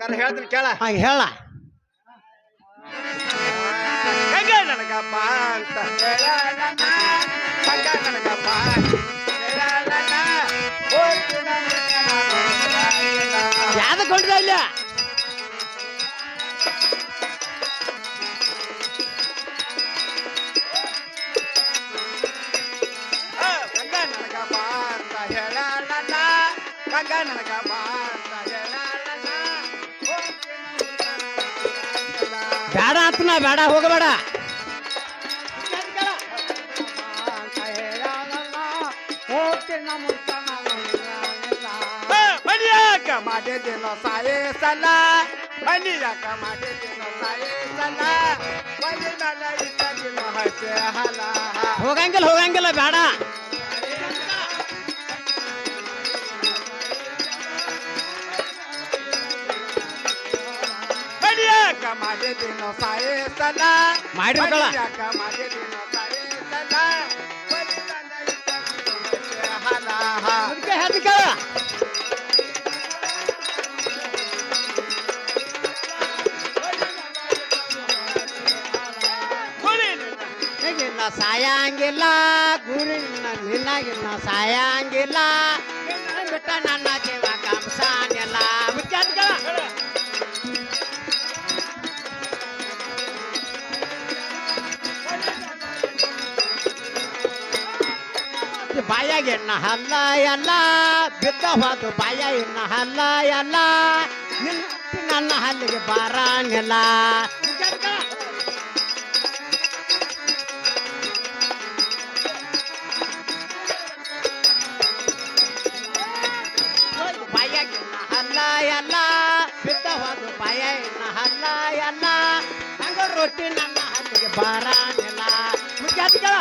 ಹಂಗಾರ ಹೇಳ್ತೀನಿ ಕೇಳ. ಹೇಳ. ಗಂಗ ನನಗಪ್ಪ ಅಂತ ಹೇಳಣ್ಣ, ಗಂಗ ನನಗಪ್ಪ ಹೇಳಣ್ಣ, ಯಾವ್ದಕ್ಕೆ ಹೊಂಟಿದ ಇಲ್ಲ? ಗಂಗ ನನಗಪ್ಪ ಅಂತ ಹೇಳಣ್ಣ, ಗಂಗ ನನಗಪ್ಪ ಅಂತ ಹೇಳಣ್ಣ, ಬೇಡ ಅಂತನ ಬೇಡ ಹೋಗಬೇಡ. ಮನಿಯಾಕ ಮಾಡಿದ್ದೇನೋ ಸಾಯೇ ಸಲ, ಮನಿಯಾಕ ಮಾಡಿದ್ದೇನೋ ಸಾಯೇ ಸಲ, ಮನಿ ಮೇಲೆ ಇಟ್ಟಿನೋ ಹಸೆ ಹಲ. ಹೋಗಂಗಿಲ್ಲ ಹೋಗಂಗಿಲ್ಲ ಬೇಡ. ಮನಿಯಾಕ ಮಾಡಿದ್ದೇನೋ ಸಾಯೇ ಸಲ, ಮಾಡಿರ್ಬೇಕಲ್ಲ. ಮನಿಯಾಕ ಮಾಡಿದ್ದೇನೋ ಸಾಯೇ ಸಲ, ಮನಿ ಮೇಲೆ ಇಟ್ಟಿನೋ ಹಸೆ ಹಲ. ಅದಕ್ಕೆ ಹೇಳ್ತೀನಿ ಕೇಳ. ನಿನ್ನ ಸಾಯಂಗಿಲ್ಲ ಗುರಿ ನಿನ್ನಾಗಿನ್ನ ಸಾಯಂಗಿಲ್ಲ, ಬಿಟ್ಟ ನನ್ನ ಜೀವ ಕಂಸಾನಿಲ್ಲ. ಬಾಯಾಗ ಎಣ್ಣ ಹಲ್ಲ ಎಲ್ಲ ಬಿದ್ದ ಹೋದು ಬಾಯ ಎಣ್ಣ ಹಲ್ಲ ಎಲ್ಲ, ನನ್ನ ಹಲ್ಲಿಗೆ ಬಾರಾನಿಲ್ಲ. ಬಾಯಾಗ ಎಣ್ಣ ಹಲ್ಲ ಎಲ್ಲ ಬಿದ್ದ ಹೋದು ಬಾಯ ಎಣ್ಣ ಹಲ್ಲ ಎಲ್ಲ, ಹಂಗ ರೊಟ್ಟಿ ನನ್ನ ಹಲ್ಲಿಗೆ ಬಾರಾನಿಲ್ಲ. ಮುಖ್ಯಾತಿಗಳ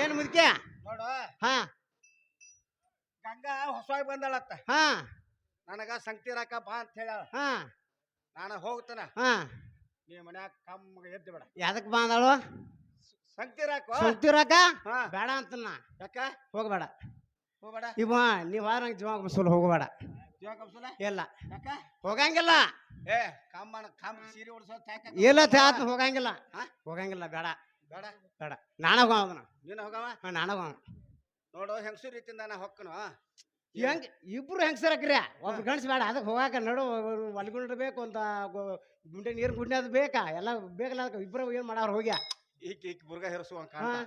ಏನು ಮುದ್ಕೆ ನೋಡು, ಹಾ ಗಂಗಾ ಹೊಸವಾಗಿ ಬಂದಾಳತ್ತ, ಹಾ ನನಗ ಸಂಗತಿರಾಕ ಬಾ ಅಂತ ಹೇಳ. ಹಾ ನಾನು ಹೋಗ್ತಾನ, ಹಾ ನೀ ಮನ್ಯಾಗ ಕಮ್ಮಗೆ ಎದ್ದು ಬಿಡ. ಯಾದಕ್ ಬಂದಳು? ಸಂಗತಿರಾಕ ಸುತ್ತಿರಾಕ ಹಾ ಬೇಡ ಅಂತನ. ಯಾಕ ಹೋಗಬೇಡ ಹೋಗ್ಬೇಡ? ಇವ ನೀವ್ ನಂಗೆ ಜೀವ ಕಮ್ಸಲ್ ಹೋಗಬೇಡ. ಜೀವ ಕಮ್ಸಲ ಇಲ್ಲ ಯಾಕ? ಹೋಗಂಗಿಲ್ಲ. ಏ ಕಮ್ಮನ ಕಮ್ಮ ಸೀರೆ ಉಡ್ಸೋದ್ ಯಾಕ? ಇಲ್ಲ ಆತ ಹೋಗಂಗಿಲ್ಲ. ಹಾ? ಹೋಗಂಗಿಲ್ಲ ಬೇಡ ಬೇಡ ಬೇಡ. ನಾನ ಹೋಗೋದನ. ನೀನು ಹೋಗವ. ನಾನ ಹೋಗೋಣ. ನೋಡು ಹೆಂಗಸು ರೀತಿಯಿಂದ ನಾ ಹೊಕ್ಕನು. ಹೆಂಗ್ ಇಬ್ರು ಹೆಂಗಸರಕ್ರಿ ಒಬ್ರು ಗಂಡ್ಸ್ ಬೇಡ. ಅದಕ್ಕೆ ಹೋಗಾಕ ನಡು ಒಲ್ಗುಂಡ್ರ ಬೇಕು ಅಂತ ಗುಂಡೆ ನೀರು ಗುಂಡೆ ಅದು ಬೇಕಾ ಎಲ್ಲ ಬೇಕಲ್ಲ. ಅದಕ್ಕೆ ಇಬ್ರು ಏನ್ ಮಾಡಾರ ಹೋಗ್ಯ ಈಕಿ ಬುರ್ಗ ಹೆರ್ಸುವಂಗ ಕಾಣ್ತಾಳ,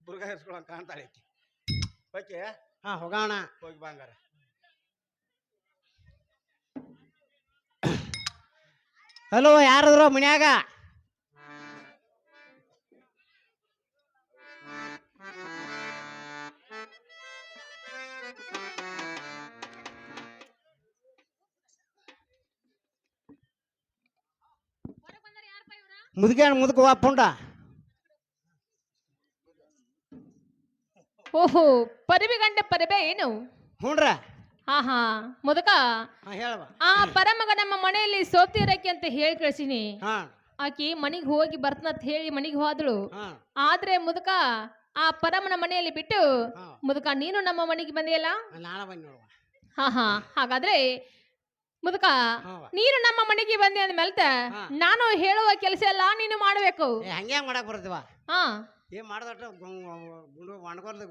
ಬುರ್ಗ ಹೆರ್ಸ್ಕೊಳಂಗ ಕಾಣ್ತಾಳೆ ಈಕಿ. ಓಕೆ ಹಾ ಹೋಗೋಣ. ಹೋಗಿ ಬಾಂಗಾರ. ಹಲೋ ಯಾರದ್ರು ಮನ್ಯಾಗ? ಮುದುಕ ಪುಂಡ. ಓಹೋ ಪರಿಬೆ ಗಂಡ ಪರಿಬೆ ಏನು? ಹ್ಞೂನ್ರ. ಹಾ ಹಾ ಮುದಕ ಹೇಳವ. ಆ ಪರಮಗ ನಮ್ಮ ಮನೆಯಲ್ಲಿ ಸೋತಿರಕ್ಕೆ ಅಂತ ಹೇಳಿ ಕಳ್ಸಿನಿ. ಹಾ ಆಕಿ ಮನಿಗ್ ಹೋಗಿ ಬರ್ತನಂತ ಹೇಳಿ ಮನಿಗ್ ಹೋದಳು. ಹಾ ಆದ್ರೆ ಮುದಕ ಆ ಪರಮನ ಮನೆಯಲ್ಲಿ ಬಿಟ್ಟು ಹಾ. ಮುದಕ ನೀನು ನಮ್ಮ ಮನೆಗೆ ಬಂದಿಯಲ್ಲ. ನಾನ ಬಂದ್ ನೋಡುವ. ಹಾ ಹಾ ಹಾಗಾದ್ರೆ ಮುದಕ ಹ್ಞೂವ. ನೀನು ನಮ್ಮ ಮನೆಗೆ ಬಂದೆ ಅಂದ್ಮೇಲೆ ಹಾ. ನಾನು ಹೇಳುವ ಕೆಲಸ ಎಲ್ಲ ನೀನು ಮಾಡಬೇಕು. ಹಂಗೆ ಮಾಡಕ್ ಬರ್ತೀವ. ಹಾ ಏನ್ ಮಾಡ್ದಟ ಗುಂಡು ಒಣಗೋರ್ದ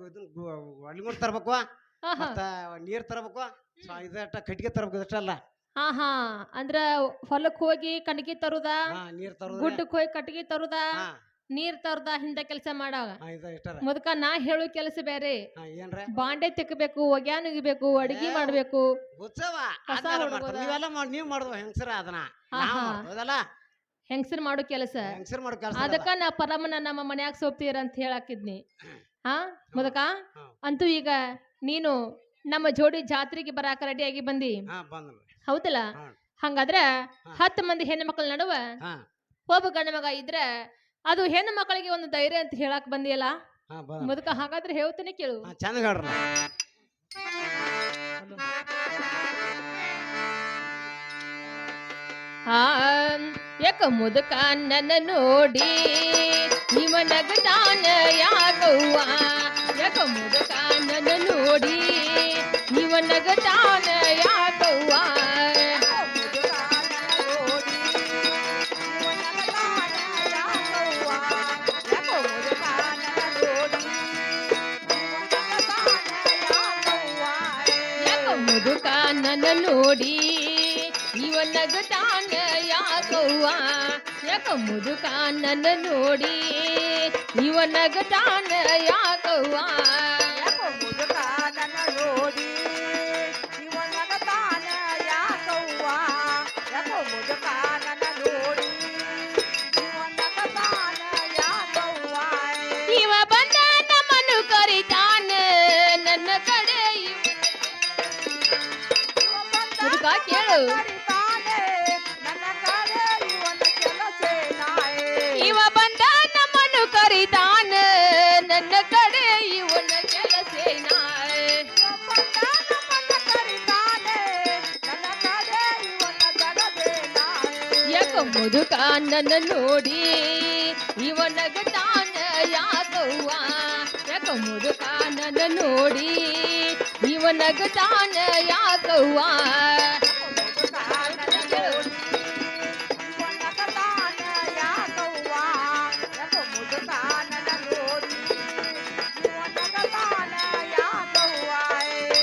ಒಣಗುಂಡ್ ತರ್ಬೇಕು, ಹಾ ಹಾ ಮತ್ತ ನೀರ್ ತರಬೇಕು, ಇದಷ್ಟ ಕಟ್ಟಿಗೆ ತರಬೇಕು. ಇದಷ್ಟಲ್ಲ. ಹಾ ಹಾ ಅಂದ್ರ ಹೊಲಕ್ ಹೋಗಿ ಕಟ್ಟಿಗೆ ತರುದ, ನೀರ್ ತರೋದು. ಗುಡ್ಡಕ್ ಹೋಗಿ ಕಟ್ಟಿಗೆ ತರುದ, ಹಾ ನೀರ್ ತರ್ದ ಹಿಂದ ಕೆಲಸ ಮಾಡಾಗ ಇಷ್ಟಾರ ಮುದಕ ನಾ ಹೇಳು ಕೆಲಸ ಬೇರೆ. ಏನ್ರ ಬಾಂಡೆ ತೆಕ್ಕಬೇಕು, ಒಗ್ಯಾನ್ ಉಗಿಬೇಕು, ಅಡಿಗೆ ಮಾಡ್ಬೇಕು. ಉತ್ಸವ ಕಸ ಹೊಡ್ಬೋದ? ನೀವೆಲ್ಲ ನೀವ್ ಮಾಡುದು ಹೆಂಗಸರ ಅದನ್ನ ನಾವ್ ಮಾಡ್ಬೋದಲ್ಲ ಹೆಂಗಸರ್ ಮಾಡೋ ಕೆಲಸ. ಹೆಂಗಸರ್ ಮಾಡೋ ಕೆಲಸ ಅದಕ್ಕ ನಾ ಪರಮನ ನಮ್ಮ ಮನ್ಯಾಗ ಸೋಪ್ತೀರ ಅಂತ ಹೇಳಾಕಿದ್ನಿ. ಹಾ ಮುದಕ ಅಂತೂ ಈಗ ನೀನು ನಮ್ಮ ಜೋಡಿ ಜಾತ್ರೆಗೆ ಬರಾಕ ರೆಡಿ ಆಗಿ ಬಂದಿ. ಹೌದಲ್ಲ? ಹಂಗಾದ್ರ 10 ಮಂದಿ ಹೆಣ್ಣು ಮಕ್ಕಳ ನಡುವ ಒಬ್ಬ ಗಂಡ ಮಗ ಇದ್ರ ಅದು ಹೆಣ್ಣು ಮಕ್ಕಳಿಗೆ ಒಂದು ಧೈರ್ಯ ಅಂತ ಹೇಳಕ್ ಬಂದಿಯಲ್ಲ ಮುದಕ. ಹಾಗಾದ್ರೆ ಹೇಳ್ತೀನಿ ಕೇಳು. ಚಂದ ಹೇಳ್ರ. ಯಾಕ ಮುದಕ ನನ್ನ ನೋಡಿ ನಿಮ್ಮ ನಗದಾನ ಯಾಕವ್ವ. ಯಾಕ ಮುದಕ ನನ್ನ ನೋಡಿ ನಿಮ್ಮ ನಗದಾನ ಯಾಕವ್ವ. ಮುದುಕ ನನ್ನ ನೋಡಿ ಇವ ನಗತಾನ ಯಾಕವ್ವ. ಯಾಕ ಮುದುಕ ನನ್ನ ನೋಡಿ ಇವ ನಗತಾನ ಯಾಕವ್ವ. ಮುದುಕ ನನ್ನ ನೋಡಿ ಇವ ನಗತಾನ ಯಾಕವ್ವ. ಯಾಕ ಮುದುಕ ನನ್ನ ನೋಡಿ ಇವ ನಗತಾನ ಯಾಕವ್ವ. ಇವ ಬಂದ ನಮ್ಮನ್ನು ಕರಿತಾನ ನನ್ನ ಕಡೆ. ಮುದುಕ ಕೇಳು. ಇವ ಬಂದ ನಮ್ಮನ್ನು ಕರಿತಾನ ನನ್ನ ಕಡೆ ಇವನ ಕೆಲಸೇನ. ಯಾಕ ಮುದುಕ ನನ್ನ ನೋಡಿ ಇವ ನಗತಾನ ಯಾಕವ್ವ. ಯಾಕ ಮುದುಕ ನನ್ನ ನೋಡಿ ಇವ ನಗತಾನ ಯಾಕವ್ವ.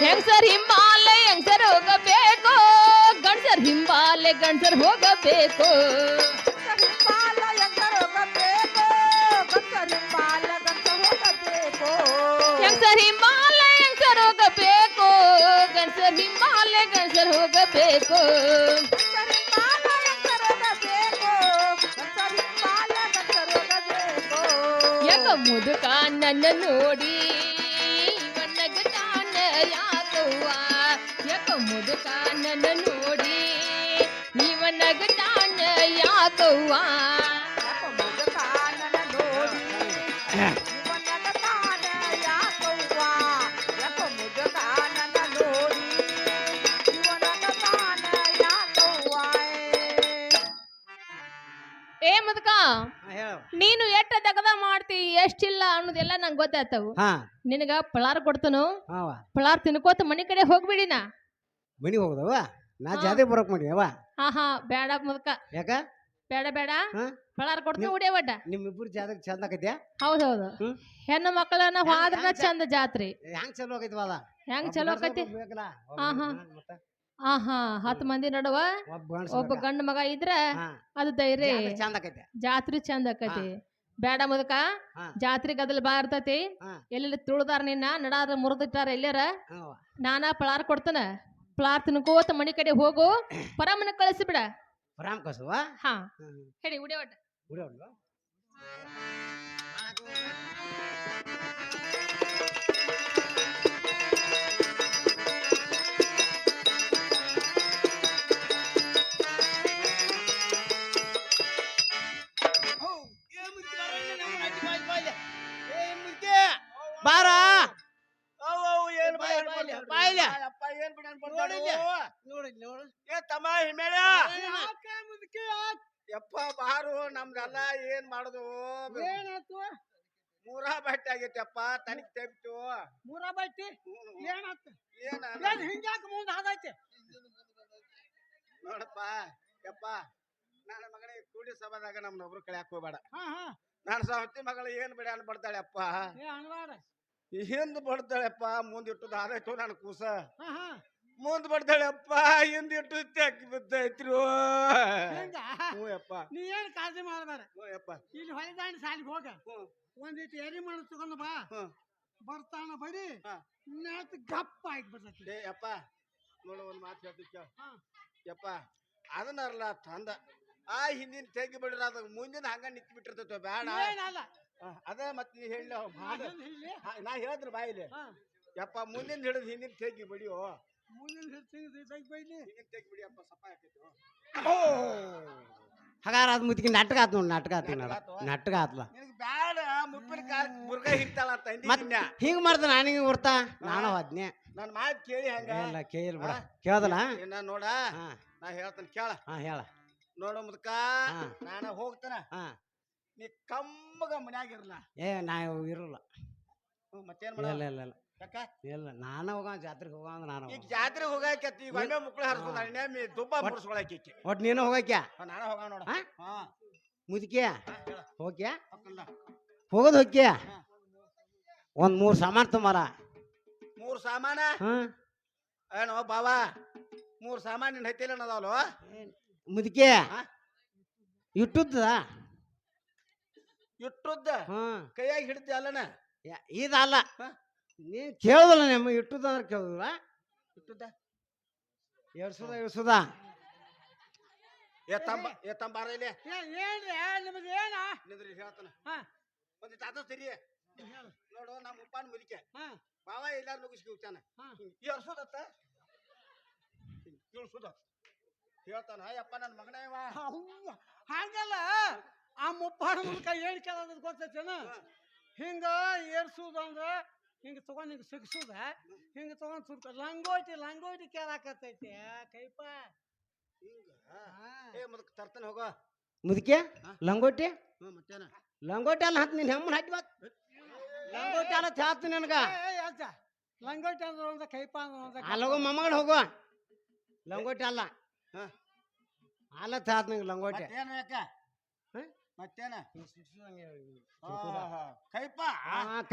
ಹೆಂಗಸರ್ ಹಿಂಬಾಲೆ ಹೆಂಗಸರ್ ಹೋಗಬೇಕು, ಗಂಡಸರ್ ಹಿಂಬಾಲೆ ಗಂಡಸರ್ ಹೋಗಬೇಕು. ಹೆಂಗಸರ್ ಹಿಂಬಾಲೆ ಹೆಂಗಸರ್ ಹೋಗಬೇಕು, ಗಂಡಸರ್ ಹಿಂಬಾಲೆ ಗಂಡಸರ್ ಹೋಗಬೇಕು. ಯಾಕ ಮುದುಕ ನನ್ನ ನೋಡಿ ಇವ ನಗತಾನ ಯಾಕವ್ವ. ಯಾಕ ಮುದುಕ ನನ್ನ ನೋಡಿ ಇವ ನಗತಾನ ಯಾಕವ್ವ. ಏ ಮುದುಕ, ನೀನು ಎಷ್ಟ ದಗದ ಮಾಡ್ತಿ ಎಷ್ಟಿಲ್ಲ ಅನ್ನೋದೆಲ್ಲ ನಂಗೆ ಗೊತ್ತಾಯ್ತವು. ನಿನಗ ಪಳಾರ್ ಕೊಡ್ತನು, ಪಳಾರ್ ತಿನ್ಕೋತ ಮನಿ ಕಡೆ ಹೋಗ್ಬಿಡಿನ. ಮನಿ ಹೋಗದವ ನಾ ಜಾತ್ರೆ ಬರಕ್ ಮಾಡಿ ಅವ. ಹಾ ಬೇಡ ಮುದುಕ. ಯಾಕ ಬೇಡ ಬೇಡ, ಪಳಾರ್ ಕೊಡ್ತೀನಿ ಉಡಿಯ ಒಡ್ಡ. ನಿಮ್ಮಿಬ್ಬರು ಜಾತ್ರೆ ಚಂದ ಆಕೈತ್ಯಾ? ಹೌದೌದು, ಹೆಣ್ಣು ಮಕ್ಕಳನ್ನ ಹೋದ್ರ ಚಂದ ಜಾತ್ರೆ. ಹೆಂಗ್ ಚಲೋ ಆಕೈತವ? ಹೆಂಗ್ ಚಲೋ ಆಕೈತಿ? ಆಹಾ 10 ಮಂದಿ ನಡುವ ಒಬ್ಬ ಗಂಡ ಮಗ ಇದ್ರ ಅದು ಧೈರ್ಯ ಜಾತ್ರೆ ಚಂದ ಆಕತಿ. ಬೇಡ ಮುದಕ, ಜಾತ್ರೆ ಗದಲ್ ಬಾ ಇರ್ತತಿ. ಎಲ್ಲೆಲ್ಲಿ ತುಳ್ದಾರ ನಿನ್ನ ನಡಾರ ಮುರಿದಿಟ್ಟಾರ ಎಲ್ಲಾರ. ನಾನಾ ಪಳಾರ್ ಕೊಡ್ತಾನ, ಪಳಾರ್ ತಿನ್ಕೋತ ಮನಿ ಕಡೆ ಹೋಗು. ಪರಮನ ಕಳಿಸಿಬಿಡ. ಪರಾಮ್ ಕಸುವ? ಹಾ ಹೇಳಿ ಉಡಿಯ ಒಡ್ಡ. ಬಾರ ಯಪ್ಪ ಬಾರು ನಮ್ದೆಲ್ಲ ಏನ್ ಮಾಡುದು. ಮೂರಾ ಬಟ್ಟೆ ಆಗೈತಪ್ಪ, ತನಿಖ್ ತೆಗಿತು. ಮೂರ ಬಟ್ಟಿ ಹಿಂಗ್ಯಾಕ ಮುಂದೆ ಹಾಗೈತಿ ನೋಡಪ್ಪ. ಯಪ್ಪ ನನ್ನ ಮಗನಿಗೆ ಕೂಡಿ ಸಭಾದಾಗ ನಮ್ನೊಬ್ರು ಕಳ್ಯಾಕ್ ಹೋಗ್ಬೇಡ. ನಾನು ಸವತಿ ಮಗಳು ಏನ್ ಬಿಡ ಅನ್ಬಡ್ತಾಳೆ ಅಪ್ಪ. ಹಿಂದ್ ಬಡ್ತಾಳೆಪ್ಪ, ಮುಂದಿಟ್ಟು ಆದಾಯ್ತು ನನ್ ಕೂಸ. ಮುಂದ್ ಬರ್ತಾಳೆ ಅಪ್ಪ ಹಿಂದಿಟ್ಟು ತೆಕ್ಕಿ ಬಿದ್ದೈತ್ರಿ ಹೆಂಗ ಹ್ಞೂ ಯಪ್ಪ ನೀ ಏನ್ ಕಾಳಜಿ ಮಾಡಬೇಡ ಹ್ಞೂ ಯಪ್ಪ ಇಲ್ಲಿ ಹೊಳೆದಾಂಡಿ ಸಾಲಿಗೆ ಹೋಗ ಹ್ಞೂ ಒಂದಿಟ್ಟು ಎರಿ ಮಣ್ಣು ತಗೊಂಡು ಬಾ ಹ್ಞೂ ಬರ್ತಾನ ಬಡಿ ಹಾ. ನೆಟ್ ಗಪ್ಪ ಆಗಿಬಿಡ್ತೈತಿ ಏ ಯಪ್ಪ ನೋಡು ಒಂದ್ ಮಾತು ಹೇಳ್ತೀನಿ ಕೇಳ ಹಾ. ಯಪ್ಪ ಅದನ್ನಲ್ಲ ತಂದ ಆ ಹಿಂದಿನ ತೆಗಿ ಬಿಡ್ರ ಅದ ಮುಂದಿನ ಹಂಗ ನಿಂತು ಬಿಟ್ಟಿರ್ತೈತೆ ಬೇಡ ಏನಲ್ಲ ಅದ ಮತ್ ನೀ ಹೇಳ ಅದನ್ನ ಇಲ್ಲಿ ನಾ ಹೇಳಿದ್ರ ಬಾಯಿಲಿ ಹಾ. ಯಪ್ಪ ಮುಂದಿನ ಹಿಡಿದು ಹಿಂದಿನ ತೆಗಿ ಬಿಡಿಯೋ ಮುಂದಿನ ತೆಗಿ ಬೈಲಿ ಹಿಂದಿನ ತೆಗಿ ಬಿಡಿ ಅಪ್ಪ ಸಪ್ಪ ಹಾಕೈತಿ ಹಾಗಾರ ಅದ್ ಮುತ್ತಿಗೆ ನಾಟಕ ಆತ್ ನೋಡಿ ನಾಟಕ ಆತ್ ನಾಟಕ ಆತ್ಲ ನಿನಗೆ ಬ್ಯಾಡ ಮುಪ್ಪಿನ ಕಾಲ ಮುರ್ಗ ಹಿಡ್ತಾಳ ಅಂತ ಮತ್ ಅಂದಿದ್ದ ಹಿಂಗ್ ಮಾಡ್ದ ನನಗೆ ಬರ್ತಾ ನಾನು ಹೋದ್ನೆ ನನ್ನ ಮಾತು ಕೇಳಿ ಹಂಗ ಇಲ್ಲ ಕೇಳಿಲ್ಲ ಬಿಡ ಕೇಳ್ದಲ್ಲ ಇನ್ನ ನೋಡ ಹಾ ನಾ ಹೇಳ್ತಾನೆ ಕೇಳ ಹಾ ಹೇಳ ನೋಡು ಮುದ್ಕ ಹಾ. ನಾನ ಹೋಗ್ತಾನ ಹಾ ನೀ ಕಮ್ಮಗ ಮನ್ಯಾಗ ಇರಲ್ಲ ಏ ನಾ ಇರಲ್ಲ ಮತ್ತೇನ್ ಇಲ್ಲ ಮಾಡ ಇಲ್ಲ ಇಲ್ಲ ಯಾಕ ಇಲ್ಲ ನಾನು ಹೋಗ ಜಾತ್ರೆಗೆ ಹೋಗ ಅಂದ್ರೆ ನಾನು ಈಗ ಜಾತ್ರೆ ಹೋಗಾಕತ್ತಿ ಈಗ ಒಮ್ಮೆ ಮುಕ್ಳು ಹರಿಸ್ಕೊಂಡ ನೇಮಿ ದುಬ್ಬ ಮುಡ್ಸ್ಕೊಳಕಿ ಒಟ್ ನೀನು ಹೋಗಕ್ಯಾ ನಾನು ಹೋಗ ನೋಡ ಹಾ? ಹಾ ಮುದುಕ್ಯಾ ಹೇಳ ಹೋಗ್ಯಾ ಹೊಕ್ಕಂದ. ಹೋಗೋದು ಹೋಗ್ಯಾ ಹಾ. ಒಂದ್ 3 ಸಾಮಾನು ತುಂಬಾರ 3 ಸಾಮಾನ ಹಾ ಏನೋ ಬಾವಾ 3 ಸಾಮಾನ್ ನಿನ್ ಹತ್ತಿಲ್ಲ ಅನ್ನೋದವಲ್ವ ಮುದುಕ್ಯಾ ಹಾ? ಇಟ್ಟುದ ಇಟ್ಟುದ್ದ ಹಾ ಕೈಯಾಗಿ ಹಿಡಿದ್ದೆ ಅಲ್ಲನ ಇದಲ್ಲ ಹಾ? ನೀ ಕೇಳುದಲ್ಲ ನಿಮ್ಮ ಇಟ್ಟುದ ಅಂದ್ರೆ ಕೇಳುದಿಲ್ಲ ಇಟ್ಟುದ್ದ ಎಳ್ಸುದ ಏ ತಂಬಾರ ಇಲ್ಲಿ ಏನ್ರಿ ನಿಮ್ದು ಏನ ನಿಂದ್ರಿ ಹೇಳ್ತಾನ ಹಾ ಒಂದು ತಾತ ಸರಿ ನೋಡು ನಮ್ಮ ಉಪ್ಪಾನ ಮುದಿಕೆ ಹಾ ಬಾವ ಎಲ್ಲಾರು ನುಗ್ಗಿಸಿ ಹೋಗ್ತಾನ ಹಾ. ಎರ್ಸೋದತ್ತ ಇಳ್ಸೋದ ಹೇಳ್ತಾನ ಯಪ್ಪ ನನ್ನ ಮಗನೇವ ಅವ್ವ, ಹಂಗಲ್ಲ ಆ ಮುಪ್ಪಾಡ ಮೂಲಕ ಏನ್ ಕೇಳೋದ್ ಗೊತ್ತೈತೇನ ಹಿಂಗ ಏರ್ಸುದ ಅಂದ್ರ ಹಿಂಗ ತಗೊಂಡ್ ಹಿಂಗ ಸಿಗ್ಸುದ ಹಿಂಗ ತಗೊಂಡ್ ಸುರ್ಕ ಲಂಗೋಟಿ ಕೇಳಾಕತ್ತೈತಿ ಕೈಪ ಹಿಂಗ ಏ ಮುದಕ್ ತರ್ತಾನೆ ಹೋಗೋ ಮುದುಕ್ಯಾ ಹಾ? ಲಂಗೋಟಿ ಮತ್ತೇನ ಲಂಗೋಟಿ ಅಲ್ಲ ಹತ್ ನಿನ್ ಹೆಮ್ಮನ್ ಹಾಕಿ ಮತ್ ಲಂಗೋಟಿ ಅಲ್ಲ ಚಾತ್ ನಿನಗ ಅಜ್ಜ ಲಂಗೋಟಿ ಅಂದ್ರ ಒಂದ ಕೈಪ ಅಂದ್ರ ಅಲ್ಲಗೋ ಮೊಮ್ಮಗಳು ಹೋಗು ಲಂಗೋಟಿ ಅಲ್ಲ ಹಾ. ಅಲ್ಲ ಚಾತ್ ನಿಂಗೆ ಲಂಗೋಟಿ ಮತ್ತೇನು ಯಾಕ ಹಾ? ಮತ್ತೇನ ಕೈಪ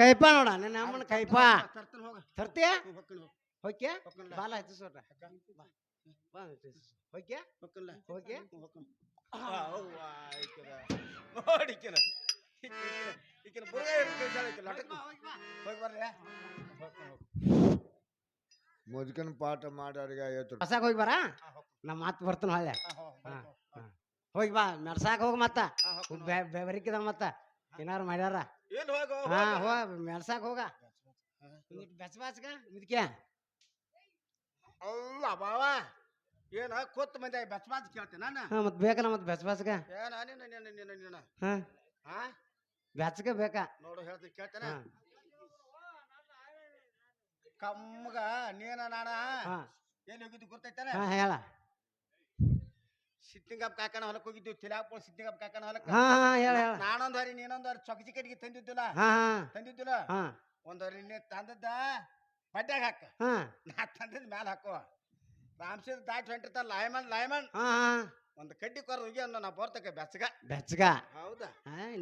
ಕೈಪ ನೋಡ ನಿನ್ನ ಅಮ್ಮನ ಕೈಪ ತರ್ತಾನೆ ಹೋಗ ತರ್ತೀಯ ಹೊಕ್ಕನ್ ಹೋಗ್ಯ ಹೊಕ್ಕನ್ಲ ಬಾಲ ಹಚ್ಚ ಸೋಟ ಹೋಗ್ಯ ಹೊಕ್ಕನ್ಲ ಹೋಗ್ಯ ಹೊಕ್ಕನ್ ನೋಡಿಕಿನ ಈಕಿನ ಬುರ್ಗ ಇರ್ಬೇಕು ಲಟಕ್ ಹೋಗಿ ಬರ್ರಿ ಮುದುಕನ ಪಾಠ ಮಾಡೋರಿಗೆ ಐವತ್ತು ಹೊಸಾಕ್ ಹೋಗಿ ಬಾರ ನಮ್ಮ ಮಾತು ಬರ್ತಾನ ಹೊಳ್ಳೆ ಹೋಗಿ ಬಾ ಮೆಡ್ಸಾಕ್ ಹೋಗ ಮತ್ತ ಬೆವರಿಕಿದ ಮತ್ತ ಏನಾರು ಮಾಡ್ಯಾರ ಎಲ್ಲಿ ಹೋಗು ಹಾ ಹೋಗ ಮೆಡ್ಸಾಕ್ ಹೋಗ ಬೆಚ್ಚ ಮುದ್ಕ್ಯಾ ಅಲ್ಲ ಬಾವ ಏನ ಕೊತ್ತ ಮಂದಿ ಬೆಚ್ಚ ಕೇಳ್ತೇನೆ ನಾನು ಹಾ ಮತ್ ಬೇಕಲ್ಲ ಮತ್ ಬೆಚ್ಚ ಏನ ನೀನ ಹಾ ಹಾ ಬೆಚ್ಚಗ ಬೇಕಾ ನೋಡು ಹೇಳ್ತೀನಿ ಕೇಳ್ತೇನೆ ಹಾ ಕಮ್ಮಗ ನೀನ ನಾನ ಹಾ ಎಲ್ಲಿ ಹೋಗಿದ್ದು ಗೊತ್ತೈತಾನೆ ಹಾ ಹೇಳ ಸಿಟ್ಟಿಂಗಪ್ಪ ಕಾಕನ ಹೊಲಕ್ ಹೋಗಿದ್ದೀವಿ ತಿಲಾಪುರ ಸಿಟ್ಟಿಂಗಪ್ಪ ಕಾಕನ ಹೊಲಕ್ ಹಾ ಹಾ ಹೇಳ ಹೇಳ ನಾನೊಂದ್ ಹರಿ ನೀನೊಂದ್ ಹರಿ ಚೊಕಚಿ ಕಟ್ಟಿಗೆ ತಂದಿದ್ದಿಲ್ಲ ಹಾ ಹಾ ತಂದಿದ್ದಿಲ್ಲ ಹಾ ಒಂದ್ ಹರಿ ನೀ ತಂದದ್ದ ಬಡ್ಡ್ಯಾಗ ಹಾಕ ಹಾ ನಾ ತಂದಿದ್ ಮ್ಯಾಲ ಹಾಕುವ ರಾಮ್ಸೀದ್ ದಾಟಿ ಹೊಂಟಿರ್ತಾರ ಲಾಯಮನ್ ಹಾ ಹಾ ಒಂದ್ ಕಡ್ಡಿ ಕೊರ ಹೋಗಿ ಅನ್ನೋ ನಾ ಬರ್ತಕ್ಕ ಬೆಚ್ಚಗ ಬೆಚ್ಚಗ ಹೌದಾ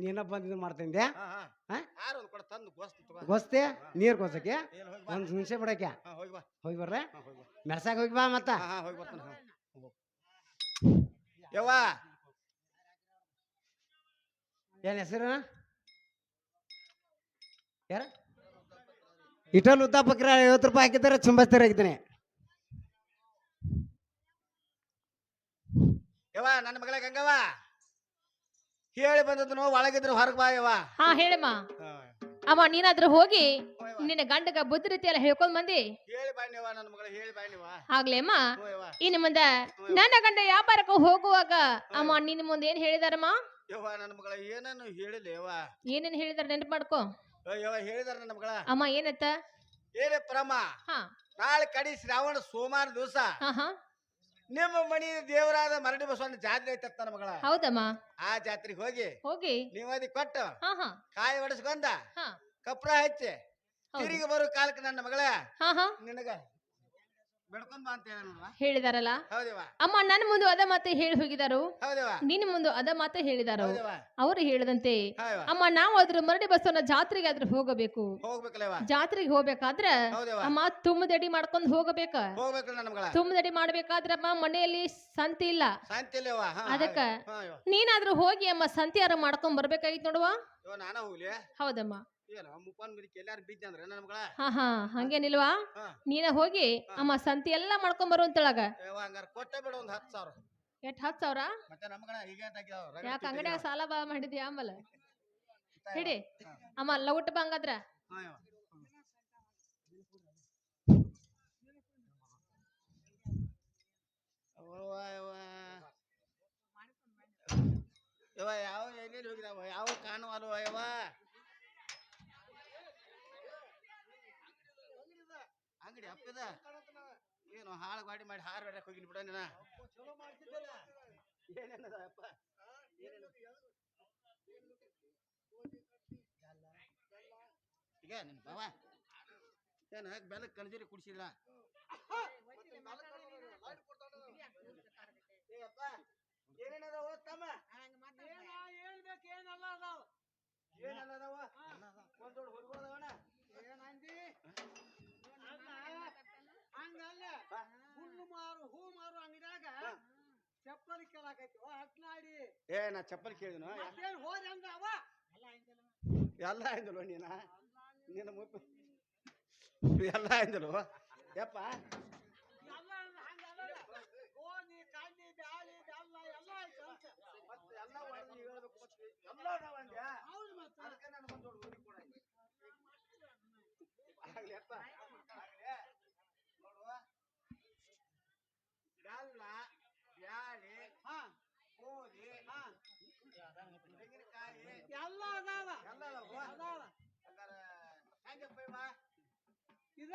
ನೀನ ಬಂದಿದ್ದು ಮಾಡ್ತಿದ್ದೆ ಹಾ ಹಾ ಹಾ? ಯಾರು ಒಂದ್ ಕೊಡ ತಂದು ಗೋಸ್ತ ತಗೋ ಗೊಸ್ತೆ ನೀರ್ ಗೊಸಕ್ಕೆ ಏನ್ ಹೋಗಿ ಬಾ ಒಂದ್ ಹುಣಸೆ ಬಿಡಕ್ಕೆ ಹಾ ಹೋಗಿ ಬಾ ಹೋಗಿ ಬರ್ರೆ ಹಾ ಹೋಗಿ ಬಾ ಮೆಡ್ಸಾಕ್ ಹೋಗಿ ಬಾ ಮತ್ತ ಹಾ ಹಾ ಹೋಗಿ ಬರ್ತಾನ ಯವ್ವ ಏನ್ ಹೆಸರು ಯಾರ ಇಟಲ್ ಉದ್ದಾಪಕ್ರ 50 ರೂಪಾಯಿ ಹಾಕಿದ್ದಾರೆ ಚುಂಬಸ್ತಾರೆ ಆಗಿದ್ದೇನೆ ಯವ್ವ ನನ್ನ ಮಗಳ ಗಂಗವ್ವ ಹೇಳಿ ಬಂದದ್ದು ಒಳಗಿದ್ರು ಹೊರಗೆ ಬಾ ಯವ್ವ ಹಾ ಹೇಳಮ್ಮ ಹಾ. ಅಮ್ಮ ನೀನಾದ್ರೂ ಹೋಗಿ ಹ್ಞೂ ಯವ್ವ. ನಿನ್ನ ಗಂಡಗ ಬುದ್ಧಿ ರೀತಿ ಎಲ್ಲ ಹೇಳ್ಕೊಂಡ್ ಬಂದಿ ಹೇಳಿ ಬಾ ನೀವ ನನ್ನ ಮಗಳ ಹೇಳಿ ಬಾ ನೀವ ಆಗ್ಲೇಮ್ಮ ಹ್ಞೂ ಯವ್ವ ಇನ್ನು ಮುಂದೆ ನನ್ನ ಗಂಡ ವ್ಯಾಪಾರಕ್ಕೆ ಹೋಗುವಾಗ ಅಮ್ಮ ನಿನ್ನ ಮುಂದೆ ಏನ್ ಹೇಳಿದಾರಮ್ಮ ಯವ್ವ ನನ್ನ ಮಗಳ ಏನನ್ನು ಹೇಳಿಲ್ಲ ಯವ್ವ ಏನೇನ್ ಹೇಳಿದಾರ ನೆನಪು ಮಾಡ್ಕೋ ಯವ್ವ ಹೇಳಿದಾರ ನನ್ನ ಮಗಳ ಅಮ್ಮ ಏನತ್ತ ಏನೇ ಪ್ರಮ ಹಾ ನಾಳೆ ಕಡಿ ಶ್ರಾವಣ ಸೋಮವಾರ ದಿವಸ ಹಾ ಹಾ ನಿಮ್ಮ ಮನಿ ದೇವರಾದ ಮರಡಿ ಬಸವಣ್ಣ ಜಾತ್ರೆ ಐತತ್ತ ನನ್ನ ಮಗಳ ಹೌದಮ್ಮ ಆ ಜಾತ್ರೆಗೆ ಹೋಗಿ ಹೋಗಿ ನೀವದಿ ಕೊಟ್ಟು ಹಾ ಹಾ ಕಾಯಿ ಹೊಡೆಸ್ಕೊಂಡ ಹಾ ಕಪ್ರ ಹಚ್ಚಿ ಹೌದು. ತಿರುಗಿ ಬರೋ ಕಾಲಕ್ಕೆ ನನ್ನ ಮಗಳ ಹಾ ಹಾ ನಿನಗ ಬೆಡ್ಕೊಂಡ್ ಬಾ ಅಂತ ಹೇಳಲ್ವಾ? ಹೇಳಿದಾರಲ್ಲ ಹೌದೇವ ಅಮ್ಮ ನನ್ನ ಮುಂದೆ ಅದ ಮಾತೆ ಹೇಳಿ ಹೋಗಿದಾರು, ಹೌದೇವ ನಿನ್ನ ಮುಂದೆ ಅದ ಮಾತೆ ಹೇಳಿದಾರು. ಹೌದೇವ ಅವರು ಹೇಳಿದಂತೆ ಹಾಯವ್ವ. ಅಮ್ಮ ನಾವು ಅದ್ರ ಮರಡಿ ಬಸವನ ಜಾತ್ರೆಗೆ ಆದ್ರೂ ಹೋಗಬೇಕು. ಹೋಗ್ಬೇಕಲ್ಲವ ಜಾತ್ರೆಗೆ ಹೋಗ್ಬೇಕಾದ್ರ ಹೌದೇವ ಅಮ್ಮ ತುಂಬದಡಿ ಮಾಡ್ಕೊಂಡ್ ಹೋಗಬೇಕ. ಹೋಗ್ಬೇಕಲ್ಲ ನನ್ನ ಮಗಳ ತುಂಬದಡಿ ಮಾಡ್ಬೇಕಾದ್ರಮ್ಮ ಮನೆಯಲ್ಲಿ ಸಂತಿ ಇಲ್ಲ, ಶಾಂತಿಲ್ಲವ ಅದಕ್ಕ ಇವ ನೀನಾದ್ರೂ ಹೋಗಿ ಅಮ್ಮ ಸಂತಿಯಾರ ಮಾಡ್ಕೊಂಡ್ ಬರ್ಬೇಕಾಗಿತ್ತು ನೋಡುವ. ನಾನ ಹೋಗ್ಲಿ ಹೌದಮ್ಮ. ಏನು ಮುಪ್ಪನ್ ಮಿರಿಕ್ ಎಲ್ಲಾರು ಬಿದ್ದ ಅಂದ್ರೆ ನನ್ನ ಮಗಳ ಹಾ ಹಂಗೇನಿಲ್ವಾ, ಹಾ ನೀನ ಹೋಗಿ ಅಮ್ಮ ಸಂತಿ ಎಲ್ಲಾ ಮಾಡ್ಕೊಂಡ್ ಬರುವಂತಳಗ. ಹಂಗಾರ ಕೊಟ್ಟೆ ಬಿಡು ಒಂದ್ 10,000. ಎಷ್ಟ್ 10,000? ಮತ್ತೆ ನಮ್ಮ ಮಗಳ ಈಗ ಯಾಕ ಅಂಗಡಿಯಾಗ ಸಾಲ ಬಾ ಮಾಡಿದ್ಯಾ ಆಮೇಲೆ ಹಿಡಿ ಅಮ್ಮ ಲೌಟ್ ಬಂಗಾದ್ರ. ಇವ ಯಾವ ಎಲ್ಲಿ ಹೋಗಿದಾವ ಯಾವ ಕಾಣುವಲ್ವ ಇವ ಅಂಗಡಿ ಅಪ್ಪದ ಏನು ಹಾಳು ಗಾಡಿ ಮಾಡಿ ಹಾರು ಹೊಡ್ಯಕ್ ಹೋಗಿನಿ ಬಿಡ ನೀನ ಏನೇನದ ಅಪ್ಪ ಈಗ ನಿನ್ ಬಾವ ಏನ ಬೆಲ್ಲ ಕಣಜಿರಿ ಕುಡಿಸಿಲ್ಲ ಏನೇನದ ಓದ್ತಮ್ಮ ಹೇಳ್ಬೇಕು ಏನಲ್ಲ ಅದಾವ ಏನೆಲ್ಲ ಅದಾವ ಒಂದ್ ದೊಡ್ಡ ಹುಡುಗದವಣ ಏನಂದಿ ಹಂಗಲ್ಲ ಹುಲ್ಲು ಮಾರು ಹೂ ಮಾರು ಅಂಗಡಿಯಾಗ ಚಪ್ಪಲಿ ಕೇಳಾಕೈತಿ ಹಟ್ನಾಡಿ ಏ ನಾ ಚಪ್ಪಲ್ ಕೇಳಿದ್ನು ಮತ್ತೇನ್ ಹೋದೆ ಅಂದ ಅವ ಎಲ್ಲ ಆಯ್ದಲ್ವ ನೀನ ನಿನ್ನ ಮುಪ್ಪ ಎಲ್ಲ ಆಯ್ದಲ್ವ ಯಪ್ಪ ಎಲ್ಲ ಹಂಗಲ್ಲ ಗೋಧಿ ಕಡ್ಡಿ ಬ್ಯಾಳಿ ಬೆಲ್ಲ ಎಲ್ಲ ಆಯ್ತು ಅಂತ ಮತ್ತೆ ಎಲ್ಲ ಒಳಗೆ ಹೇಳ್ಬೇಕು ಮತ್ತೆ ಎಲ್ಲ ಅದಾವ ಅಂದ್ಯ ಹೌದು ಮತ್ತೆ ಅದಕ್ಕೆ ನಾನು ಬಂದು ಹುಡುಗಿ ಕೂಡ ಆಗ್ಲಿ ಅಪ್ಪ ಆಗ್ಲಿ ನೋಡುವ ಬೆಲ್ಲ ಬ್ಯಾಳಿ ಗೋಧಿ ತೆಂಗಿನಕಾಯಿ ಎಲ್ಲ ಅದಾವ ಎಲ್ಲ ಅದಾವ ಅದಾವ ಹಂಗಾರ ಹೆಂಗಪ್ಪ ಇವ ಇದ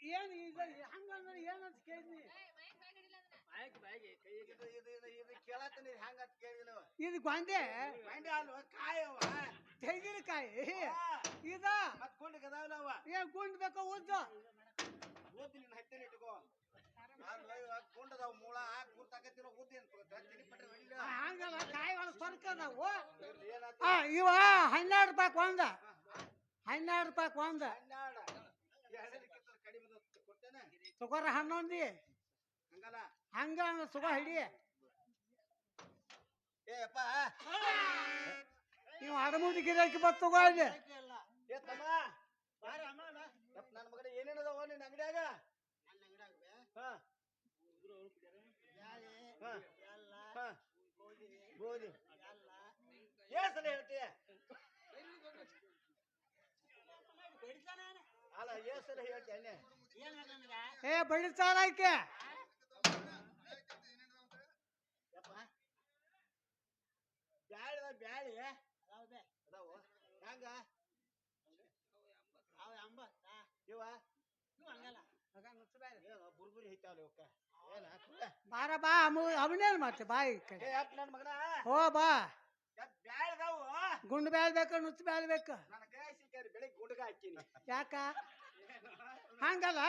ಏನ್ ಇದು ಹಂಗಂದ್ರೆ ಏನಂತ ಕೇಳಿದ್ನಿ ಇದು ಕೇಳತ್ತೀನಿ ಹೆಂಗಂತ ಕೇಳಿಲ್ಲ ಇದು ಗೊಂಡೆ ಮಂಡ್ಯ ಅಲ್ವ ಕಾಯವ ತೆಂಗಿನಕಾಯಿ ಇದ ಮತ್ ಗುಂಡಿಗೆ ಅದಾವಲ್ಲವ ಏನ್ ಗುಂಡ್ ಬೇಕೋ ಉದ್ದ ಓದಿ ನಿನ್ನ ಹತ್ತಿನ ಇಟ್ಕೋ ಗುಂಡದಾವ ಮೂಳ ಗುರ್ತಾಕತ್ತಿರೋ ಓದಿ ಅಂತ ಹಂಗಲ್ಲ ಕಾಯಿ ಒಳಗೆ ಸ್ವರ್ಕ ಅದಾವು ಏನಾಯ್ತು ಇವ 12 ರೂಪಾಯಿ ಒಂದ 12 ರೂಪಾಯಿ ಒಂದ ಕಡಿಮೆ ಕೊಡ್ತೇನೆ ತಗೋರ 11 ಹಂಗಲ್ಲ ಹಂಗ ತಗೋ ಹಿಡಿ ಏ ಅಪ್ಪ ನೀವು ಅಡಮುದಿ ಗಿರಾಕಿ ಬತ್ ತಗೋ ಇಲ್ಲಿ ಏ ತಮ್ಮ ನನ್ನ ಮಗನ ಏನೇನದಾವ ನಿನ್ನ ಅಂಗಡಿಯಾಗ ಗೋಧಿ ಏಸಲ ಹೇಳ್ತೀಯ ಅಲ್ಲ ಏಸಲ ಹೇಳ್ತೇನೆ ಏ ಬಡಿತಾರ ಆಯ್ಕೆ ಬ್ಯಾಳಿ ಅದಾವ ಹೆಂಗ ಇವ ಬುರ್ಬುರಿ ಐತಾವಲ್ಲ ಇವಕ್ಕ ಏನ ಬಾರ ಬಾ ಅವನೇನ್ ಮತ್ತೆ ಬಾ ಈ ಕಡೆ ಏ ಅಪ್ಪ ನನ್ನ ಮಗನ ಹೋ ಬಾ ಬ್ಯಾಳಿ ಅದಾವು ಗುಂಡು ಬ್ಯಾಳ್ ಬೇಕು ನುಚ್ಚು ಬ್ಯಾಳ್ ಬೇಕು ನನ್ನ ಕೈ ಸಿಕ್ಕಾರಿ ಬೆಳಿಗ್ಗೆ ಗುಂಡಗ ಹಾಕಿನಿ ಯಾಕ ಹಂಗಲ್ಲ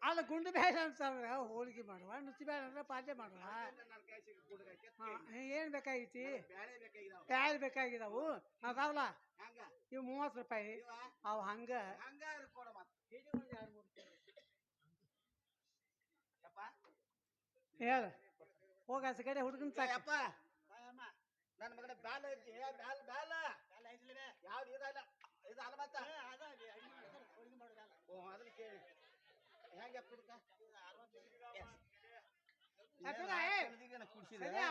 ಅಲ್ಲ ಗುಂಡು ಬ್ಯಾಳೆ ಅಂತಂದ್ರ ಹೋಳಿಗೆ ಮಾಡುವ ನುಚ್ಚು ಬ್ಯಾಳೆ ಅಂದ್ರೆ ಪಾದ್ಯ ಮಾಡುವ ನನ್ನ ಕೈ ಸಿಕ್ಕ ಗುಂಡಗ ಹಾಕಿ ಏನ್ ಬೇಕಾಗೈತಿ ಬ್ಯಾಳೆ ಬೇಕಾಗಿದಾವ ಬ್ಯಾಳೆ ಬೇಕಾಗಿದಾವು ಅದಾವಲ್ಲ ಹಂಗ ಇವ್ 30 ರೂಪಾಯಿ ಇವ ಅವ್ ಹಂಗ ಹಂಗ ಕೊಡ ಮತ್ತ ಯಪ್ಪ ಹೇಳ ಹೋಗ ಆಚೆ ಕಡೆ ಹುಡುಗನ್ ಸಾಕ ಯಪ್ಪ ನನ್ನ ಮಗನ ಬ್ಯಾಲ ಐತಿ ಬ್ಯಾಲ ಬ್ಯಾಲ ಯಾವ್ದು ಇದಲ್ಲ ಇದು ಅಲ್ಲ ಮತ್ತ ಓ ಅದನ್ನ ಕೇಳಿ ಹೆಂಗಪ್ಪ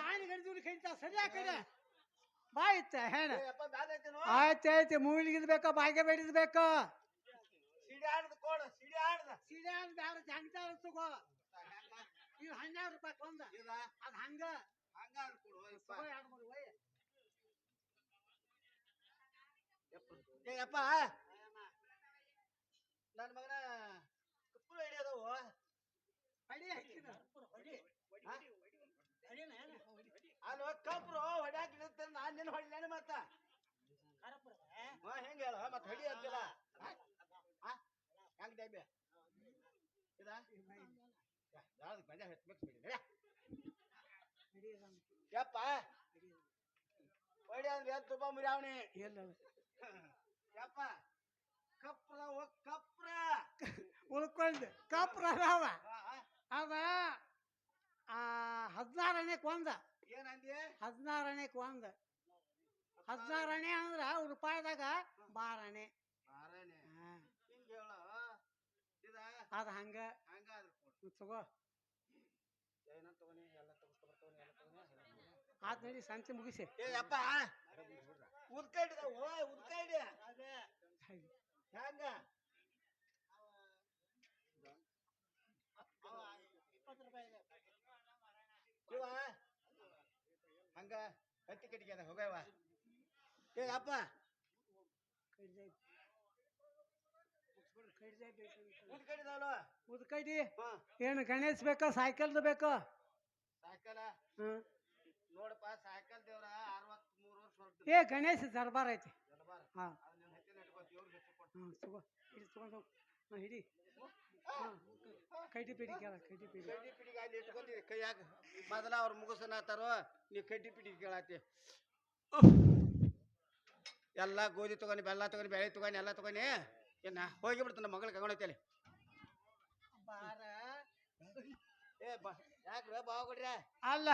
ಆಣಿ ಗಡಿದೂರಿ ಕೈತಾ ಸರಿ ಆ ಕಡೆ ಬಾ ಇತ್ತ ಹೇಳ ಆಯ್ತು ಆಯ್ತು ಮೂಲಿಗಿದ್ ಬೇಕ ಬಾಯಿಗೆ ಬೇಡಿದ್ ಬೇಕು ಸಿಡಿ ಆಡ್ದು ಕೊಡು ಸಿಡಿ ಆಡ್ದ ಸೀರೆ ಬ್ಯಾಡ ಜಂಗ್ತ ತಗೋ ಇದು 12 ರೂಪಾಯಿ ಒಂದ ಅದ್ ಹಂಗ ಹಂಗ ಕೊಡು ತಗೋ 2-3 ಒಯ್ ಏ ಯಪ್ಪ ನನ್ನ ಮಗನ ಕುಪ್ಪು ಹಿಡಿಯೋದವು ಹಡಿ ಹಾಕಿದ ಹೊಡಿ ಅಲ್ವ ಕಬ್ರು ಹೊಡ್ಯಾಕ ನಾನ್ ನಿನ್ನ ಹೊಡಿಲೇನೆ ಮತ್ತ ಹೆಂಗ ಹೇಳ ಮತ್ತ ಹೊಡಿ ಅಂತಿಲ್ಲ ಹೆಂಗ್ ಡೈಬೆ ಯಪ್ಪ ಹೊಡಿ ಅಂದ್ರೆ ತುಂಬಾ ಮುರಿಯಾವಣಿ ಯಪ್ಪ ಕಪ್ರ ಕಪ್ರ ಉಳ್ಕೊಂಡೆ ಕಪ್ರ ಅದಾವ ಅದ 16 ಒಂದ ಏನಂದಿ 16 ಒಂದ 16 ಅಂದ್ರ ರೂಪಾಯಿದಾಗ 12 ಹಿಂಗ ಹೇಳ ಇದ ಅದ ಹಂಗ ಹಂಗಾದ್ರೆ ತಗೋ ಏನ ತಗೋನಿ ಎಲ್ಲ ತಗೋಸ್ಕೊಬರ್ತಾವನಿ ಎಲ್ಲ ತಗೋನಿ ಆತ್ ನಡಿ ಸಂತೆ ಮುಗಿಸಿ ಏ ಯಪ್ಪ ಉದ್ಕೈಡಿದ ಉದ್ಕೈಡಿ ಅದೇ ಹ್ಯಾಂಗ ಇವ ಹಂಗ ಕಟ್ಟಿ ಕಟ್ಟಿಗೆ ಅದ ಹೋಗವ ಏ ಅಪ್ಪ ಉದ್ಕೈಡಿದವಳು ಉದ್ಕೈಡಿ ಏನು ಗಣೇಶ್ ಬೇಕೋ ಸೈಕಲ್ದು ಬೇಕೋ ಸಾಯಂಕಾಲ ನೋಡಪ್ಪ ಸಾಯಂಕಾಲ ದೇವ್ರ 63 ವರ್ಷ ಹೊರಟು ಏ ಗಣೇಶ್ ದರ್ಬಾರ್ ಐತಿ ಹಾ ತಗೋ ಹಿಡಿ ತಗೊಂಡು ಹಿಡಿ ಕಡ್ಡಿ ಪಿಡಿ ಕೇಳ ಕಡ್ಡಿ ಪಿಡಿ ಕಡ್ಡಿ ಪಿಡಿಗೆ ಅಲ್ಲಿ ಇಟ್ಕೊಂಡಿರಿ ಕೈಯಾಗ ಮೊದಲ ಅವ್ರ ಮುಗಿಸನಾತಾರೋ ನೀವು ಕಡ್ಡಿ ಪಿಡಿಗೆ ಕೇಳತ್ತಿ ಎಲ್ಲ ಗೋಧಿ ತಗೊಂಡು ಬೆಲ್ಲ ತಗೊಂಡು ಬೆಳೆ ತಗೊಂಡು ಎಲ್ಲ ತಗೊಂಡು ಏನ ಹೋಗಿ ಬಿಡ್ತಾನ ಮಗಳಿಗೆ ಕಗೊಂಡೈತಲ್ಲಿ ಏ ಯಾಕ್ರ ಬಾವ ಕೊಡ್ರಿ ಅಲ್ಲ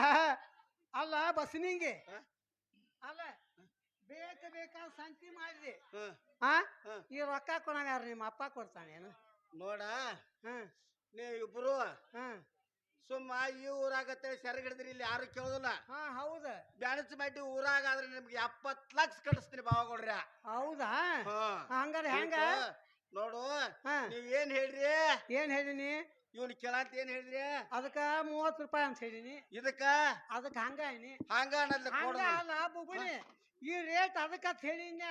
ಅಲ್ಲ ಬಸ್ನಿಂಗೆ ಅಲ್ಲ ಬೇಕಾದ ಸಂತಿ ಮಾಡಿದೆ ಈ ರೊಕ್ಕ ಕೊಡೋಣ ಯಾರು ನಿಮ್ಮ ಅಪ್ಪ ಕೊಡ್ತಾನೇನು ನೋಡ ನೀವು ಇಬ್ರು ಸುಮ್ಮ ಈ ಊರಾಗತ್ತೆ ಸೆರಗಿಡಿದ್ರಿ ಇಲ್ಲಿ ಯಾರು ಕೇಳೋದಿಲ್ಲ ಹೌದ ಬ್ಯಾಣಸ್ ಮಾಡಿ ಊರಾಗ ಆದ್ರೆ ನಿಮ್ಗೆ 70 ಲಕ್ಷ ಕಳಿಸ್ತೀನಿ ಬಾವ ಕೊಡ್ರಿ ಹೌದಾ ಹಂಗಾರೆ ಹೆಂಗ ನೋಡು ನೀವ್ ಏನ್ ಹೇಳ್ರಿ ಏನ್ ಹೇಳಿನಿ ಇವ್ನ ಕೇಳಂತ ಏನ್ ಹೇಳಿದ್ರಿ ಅದಕ್ಕ 30 ರೂಪಾಯಿ ಅಂತ ಹೇಳಿನಿ ಇದಕ್ಕ ಹಂಗ ಏನಿ ಹಂಗ ಅಲ್ಲ ಬುಗುಣಿ ಈ ರೇಟ್ ಅದಕ್ಕಂತ ಹೇಳಿನ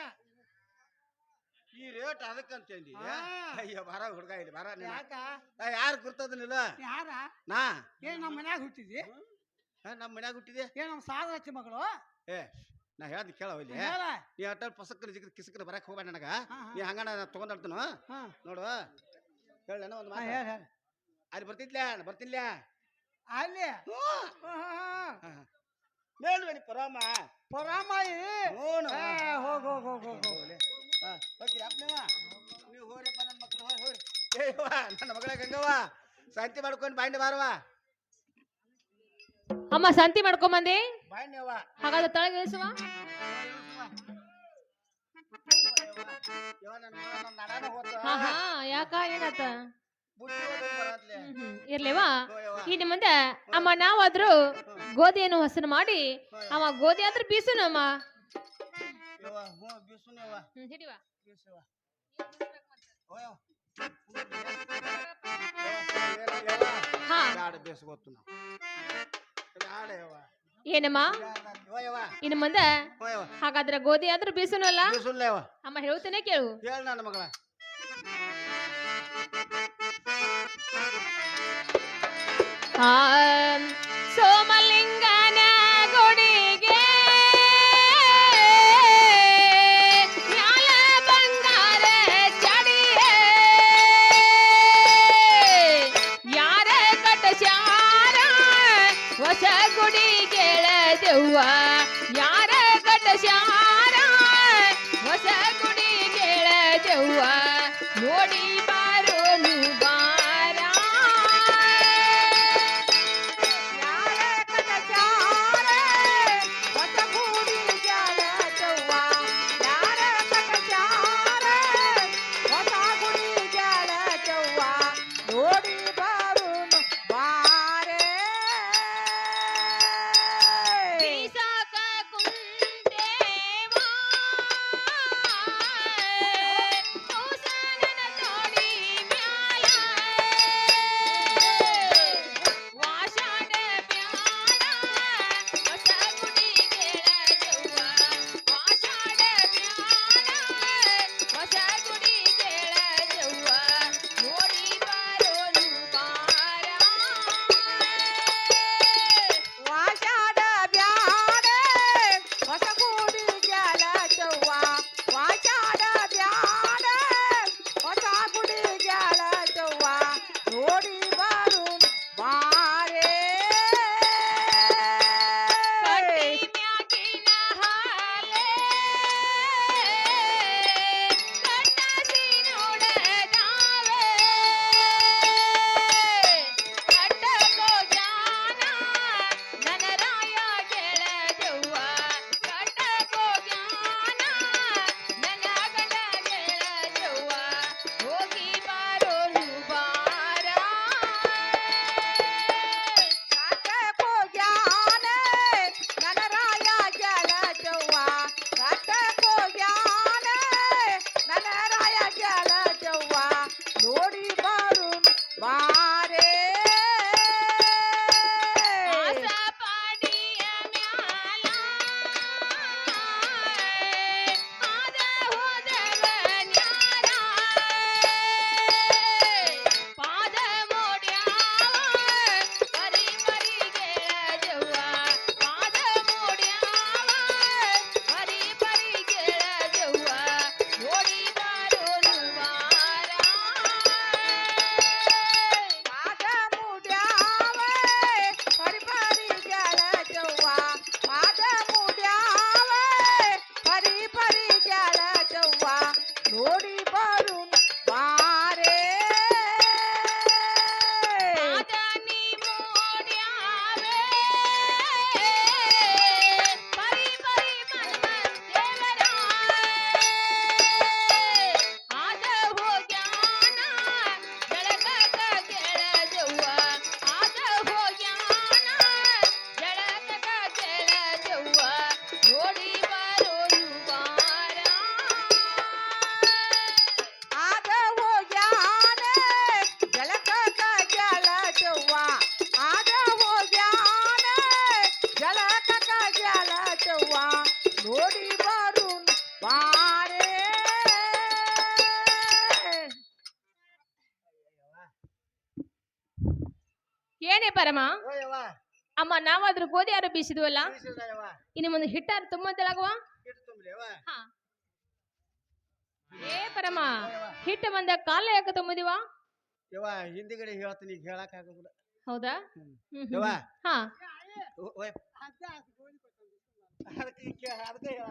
ಈ ರೇಟ್ ಅದಕ್ಕಂತ ಹೇಳಿ ಅಯ್ಯೋ ಬರ ಹುಡುಗ ಇಲ್ಲಿ ಬರ ಯಾಕ ಯಾರು ಗುರ್ತದನಿಲ್ಲ ಯಾರ ನಾ ಏನ್ ನಮ್ಮ ಮನ್ಯಾಗ ಹುಟ್ಟಿದಿ ನಮ್ಮ ಮನ್ಯಾಗ ಹುಟ್ಟಿದೆ ಏನ್ ನಮ್ ಸಾದರಚ್ಚಿ ಮಗಳು ಏ ನಾ ಹೇಳ್ದ ಕೇಳವ ಇಲ್ಲಿ ನೀ ಅಟಲ್ ಪಸಕ್ಕನ ಜಿಕ್ಕ ಕಿಸಕನ ಬರಕ್ ಹೋಗ್ಬೇಡ ನನಗ ನೀ ಹಂಗ ನಾ ತಗೊಂಡ್ತನು ನೋಡು ಹೇಳ ಒಂದು ಮಾತು ಅಲ್ಲಿ ಬರ್ತಿಲ್ಲ ಅಲ್ಲಿ ಮೇಲ್ವನಿ ಪರಾಮಾಯಿ ಹೋಗ್ ಹೋಗ್ತೀರಿ ಅಪ್ಪನವ ನೀವು ಹೋರಪ್ಪ ನನ್ನ ಮಕ್ಕಳು ಹೋರಿ ಏಯವ್ವ ನನ್ನ ಮಗಳ ಗಂಗವ್ವ ಶಾಂತಿ ಮಾಡ್ಕೊಂಡು ಬಾಂಡೆ ಬಾರವ ಅಮ್ಮ ಶಾಂತಿ ಮಾಡ್ಕೊಂಬಂದಿ ಬಾಂಡೆವ್ವ ಹಾಗಾದ್ರೆ ತಳಗ ಇಳಿಸುವ ಹಾ ಯಾಕ ಏನಾತ ಇರ್ಲಿವಾ ಇನ್ನು ಮುಂದೆ ಅಮ್ಮ ನಾವಾದ್ರೂ ಗೋಧಿಯನ್ನು ಹಸನು ಮಾಡಿ ಅವ ಗೋಧಿ ಆದ್ರೂ ಬೀಸುನಮ್ಮ ಹಿಡಿವಾ ಏನಮ್ಮ ಇನ್ನು ಮುಂದೆ ಹಾಗಾದ್ರೆ ಗೋಧಿ ಆದ್ರೂ ಬೀಸುನಲ್ಲ ಅಮ್ಮ ಹೇಳ್ತೇನೆ ಕೇಳು ಹೇಳ ನನ್ನ ಮಗಳ ಸೋಮಲಿಂಗನ ಗುಡಿಗೆ ಮ್ಯಾಲ ಬಂಗಾರ ಚಡಿಯೇ ಯಾರ ಕಟಚಾರ ಹೊಸ ಗುಡಿ ಕೇಳದೆವ್ವ ಯಾರ ಕಟಚಾರ ಹೊಸ ಗುಡಿ ಕೇಳದೆವ್ವ ನೋಡಿ ಬಾರೋನು ಬಾರ ನೋಡಿ ಏನೇ ಪರಮ ಓ ಯವ್ವ ಅಮ್ಮ ನಾವಾದ್ರೂ ಗೋಧಿ ಯಾರು ಬೀಸಿದ್ವಲ್ಲ ಬೀಸಿದ ಯವ್ವ ಇನ್ನು ಮುಂದೆ ಹಿಟ್ಟಾರು ತುಂಬಂತೇಳಾಗುವ ಹಿಟ್ಟು ತುಂಬ್ರಿ ಯವ್ವ ಏ ಪರಮ ಹಿಟ್ಟು ಬಂದ ಕಾಲ ಯಾಕೆ ತುಂಬಿದಿವ ಯವ್ವ ಹಿಂದಿಗಡೆ ಹೇಳ್ತೀನಿ ಈಗ ಹೇಳಕ್ ಆಗೋದಿಲ್ಲ ಹೌದಾ ಯವ್ವ ಹಾ ಓಯ್ ಅದಕ್ಕೆ ಹೇಳ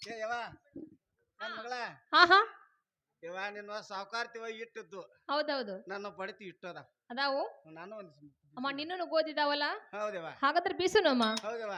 ಏ ಯವ್ವ ನನ್ನ ಮಗಳ ಹಾ ಹಾ ಯವ್ವ ನಿನ್ನ ಸಾವುಕಾರ್ತಿವ ಇಟ್ಟದ್ದು ಹೌದೌದು ನನ್ನ ಬಡಿತಿ ಇಟ್ಟದ ಅದಾವು ನಾನು ಒಂದು ಅಮ್ಮ ನಿನ್ನೂ ಗೋದಿದಾವಲ್ಲ ಹೌದವ್ವ ಹಾಗಾದ್ರೆ ಬೀಸುನು ಅಮ್ಮ ಹೌದವ್ವ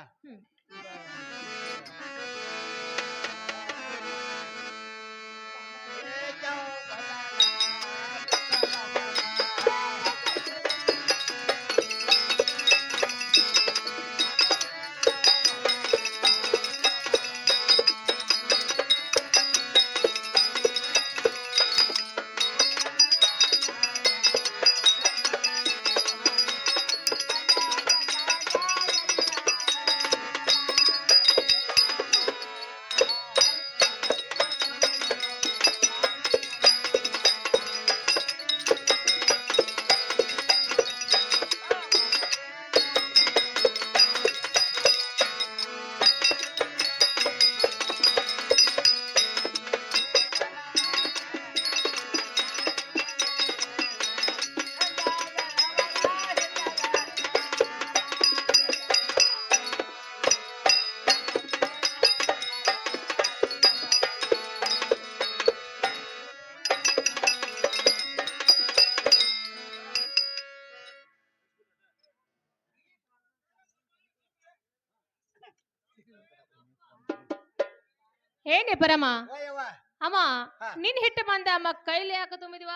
ಏನೇ ಪರಮ ಓ ಯವ್ವ ಅಮ್ಮ ಹಾ. ನಿನ್ ಹಿಟ್ಟು ಬಂದ ಅಮ್ಮ ಕೈಲಿ ಯಾಕೆ ತುಂಬಿದಿವ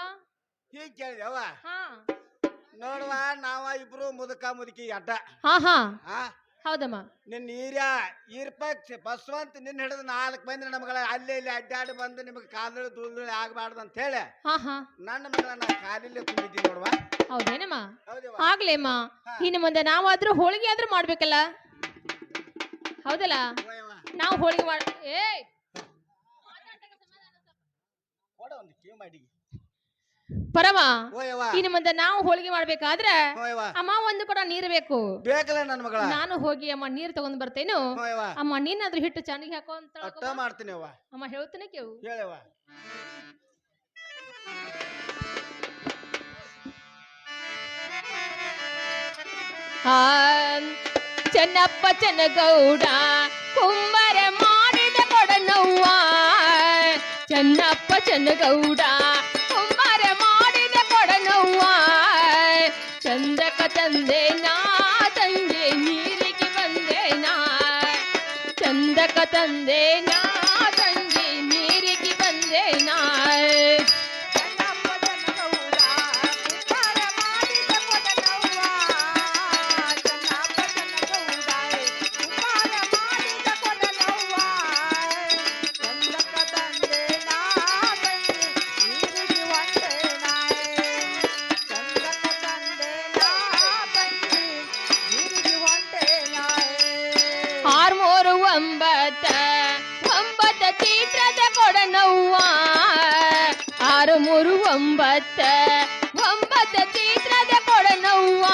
ಹೀಗ್ ಕೇಳಿದೆವ್ವ ಹಾ ನೋಡುವ ನಾವ ಇಬ್ರು ಮುದುಕ ಮುದುಕಿ ಅಡ್ಡ ಹಾ ಹಾ ಆ ಹೌದಮ್ಮ ನಿನ್ನ ಈರ್ಪಕ್ ಬಸವಂತ ನಿನ್ನ ಹಿಡಿದು 4 ಮಂದಿ ನಮಗಳ ಅಲ್ಲಿ ಇಲ್ಲಿ ಅಡ್ಡಾಡಿ ಬಂದು ನಿಮಗೆ ಕಾಲುಳಿ ದುಳ್ದುಳಿ ಆಗ್ಬಾರ್ದು ಅಂತ ಹೇಳಿ ಹಾ ಹಾ ನನ್ನ ಮಗಳನ್ನ ಕಾಲಿಲ್ಲೇ ತುಂಬಿದ್ದೀನಿ ನೋಡುವ ಹೌದೇನಮ್ಮ ಹೌದವ್ವ ಆಗ್ಲೇಮ್ಮ ಹಾ. ಇನ್ನು ಮುಂದೆ ನಾವಾದ್ರೂ ಹೋಳಿಗೆ ಆದ್ರೂ ಮಾಡ್ಬೇಕಲ್ಲ ಹೌದಲ್ಲ ಓ ಯವ್ವ ನಾವು ಹೋಳಿಗೆ ಮಾಡ ಏ ಕೊಡ ಒಂದು ಕಿವಿ ಮಾಡಿ ಪರಮ ಓ ಯವ್ವ ಇನ್ನು ಮುಂದೆ ನಾವು ಹೋಳಿಗೆ ಮಾಡ್ಬೇಕಾದ್ರೆ ಓ ಯವ್ವ ಅಮ್ಮ ಒಂದು ಕೂಡ ನೀರು ಬೇಕು ಬೇಕಲ್ಲ ನನ್ನ ಮಗಳ ನಾನು ಹೋಗಿ ಅಮ್ಮ ನೀರ್ ತಗೊಂಡ್ ಬರ್ತೇನು ಓ ಯವ್ವ ಅಮ್ಮ ನೀನಾದ್ರೂ ಹಿಟ್ಟು ಚೆನ್ನಾಗಿ ಹಾಕೋ ಅಂತ ಅಟ್ಟ ಮಾಡ್ತೀನಿ ಅವ್ವ ಅಮ್ಮ ಹೇಳ್ತೇನೆ ಕೇಳು ಹೇಳವ್ವ ಚೆನ್ನಪ್ಪ ಚೆನ್ನಗೌಡ ಕುಂಬರ ಮಾಡಿದ ಕೊಡನವ್ವ ಚೆನ್ನಪ್ಪ ಚೆನ್ನಗೌಡ ಕುಂಬರ ಮಾಡಿದ ಕೊಡನವ್ವ ಚಂದಕ ತಂದೆ ನಾ ತಂದೆ ನೀರಿಗೆ ಬಂದೆ ನಾ ಚಂದಕ ತಂದೆ ನಾ ತಂದೆ ನೀರಿಗೆ ಬಂದೆ ನಾ ಆರ್ಮೂರು ಒಂಬತ್ತ ಚಿತ್ರದ ಕೊಡನವ್ವ 639 ಚಿತ್ರದ ಕೊಡನವ್ವ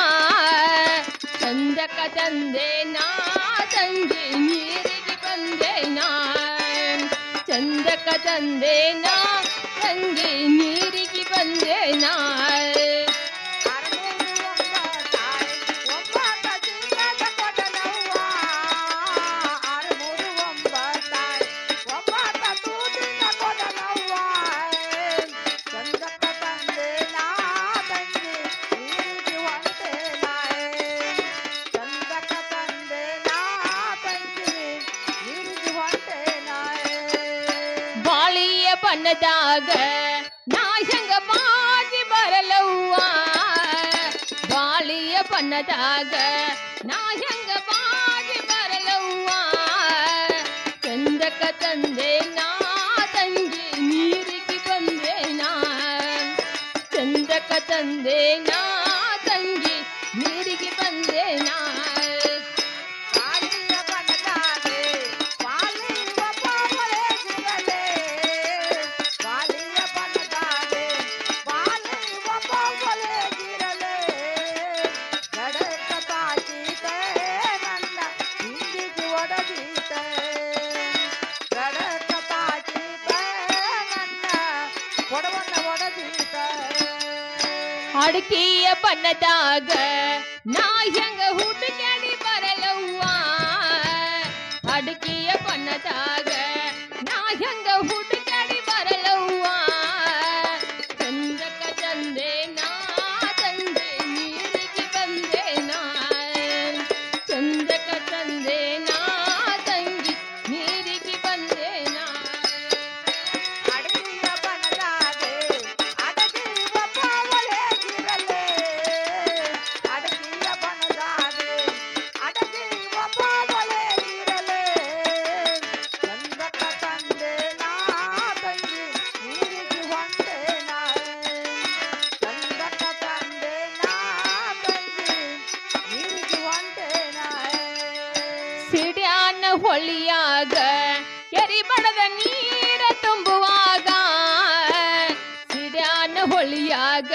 ಚಂದಕ ತಂದೆ ನಾ ತಂದೆ ನೀರಿಗೆ ಬಂದೆ ನಾ ಚಂದಕ ತಂದೆ ನಾ ತಂದೆ ನೀರಿಗೆ ಬಂದೆ ನಾ ಬಾಳಿಯ ಬಣ್ಣದಾಗ ನಾ ಹೆಂಗ ಬಾಗಿ ಬರಲವ್ವ ಬಾಳಿಯ ಬಣ್ಣದಾಗ ನಾ ಹೆಂಗ ಬಾಗಿ ಬರಲವ್ವ ಚಂದಕ ತಂದೆ ನಾ ತಂಗಿ ನೀರಿಗೆ ಬಂದೆ ನಾ ಚಂದಕ ತಂದೆ ನಾ ತಂಗಿ ನೀರಿಗೆ ಬಂದೆ ನಾ ಅಡಕಿಯ ಬಣ್ಣದಾಗ ನಾ ಹೆಂಗ ಹುಡುಕ್ಯಾಡಿ ಬರಲವ್ವ ಅಡಕಿಯ ಬಣ್ಣದಾಗ ನಾ ಹೆಂಗ ಹುಡುಕ್ಯಾಡಿ ಬರಲವ್ವ ಚಂದಕ ಚಂದೆ ನಾ ತಂದೆ ನೀರಿಗೆ ಬಂದೆ ನಾ ಚಂದಕ ಚಂದೆ ನಾ ತಂಗಿ ನೀರಿಗೆ ಬಂದೆ ನಾ ಅಡಗಿಯ ಬನದಾಗೆ ಅಡಗಿ ಒಬ್ಬ ಒಳಗಿರಲೆ ಅಡಗಿಯ ಬನದಾಗೆ ಅಡಗಿ ಒಬ್ಬ ಒಳಗಿರಲೆ ಚಂದಕ ತಂದೆ ನಾ ತಂಗಿ ನೀರಿಗೆ ಹೊಂಟೆ ನಾ ಚಂದಕ ತಂದೆ ನಾ ತಂಗಿ ನೀರಿಗೆ ಹೊಂಟೆ ನಾ ಸಿಡ್ಯಾನ ಹೊಳಿಯಾಗ ಎರಿ ಬಡದ ನೀರ ತುಂಬುವಾಗ ಸಿಡ್ಯಾನ ಹೊಳಿಯಾಗ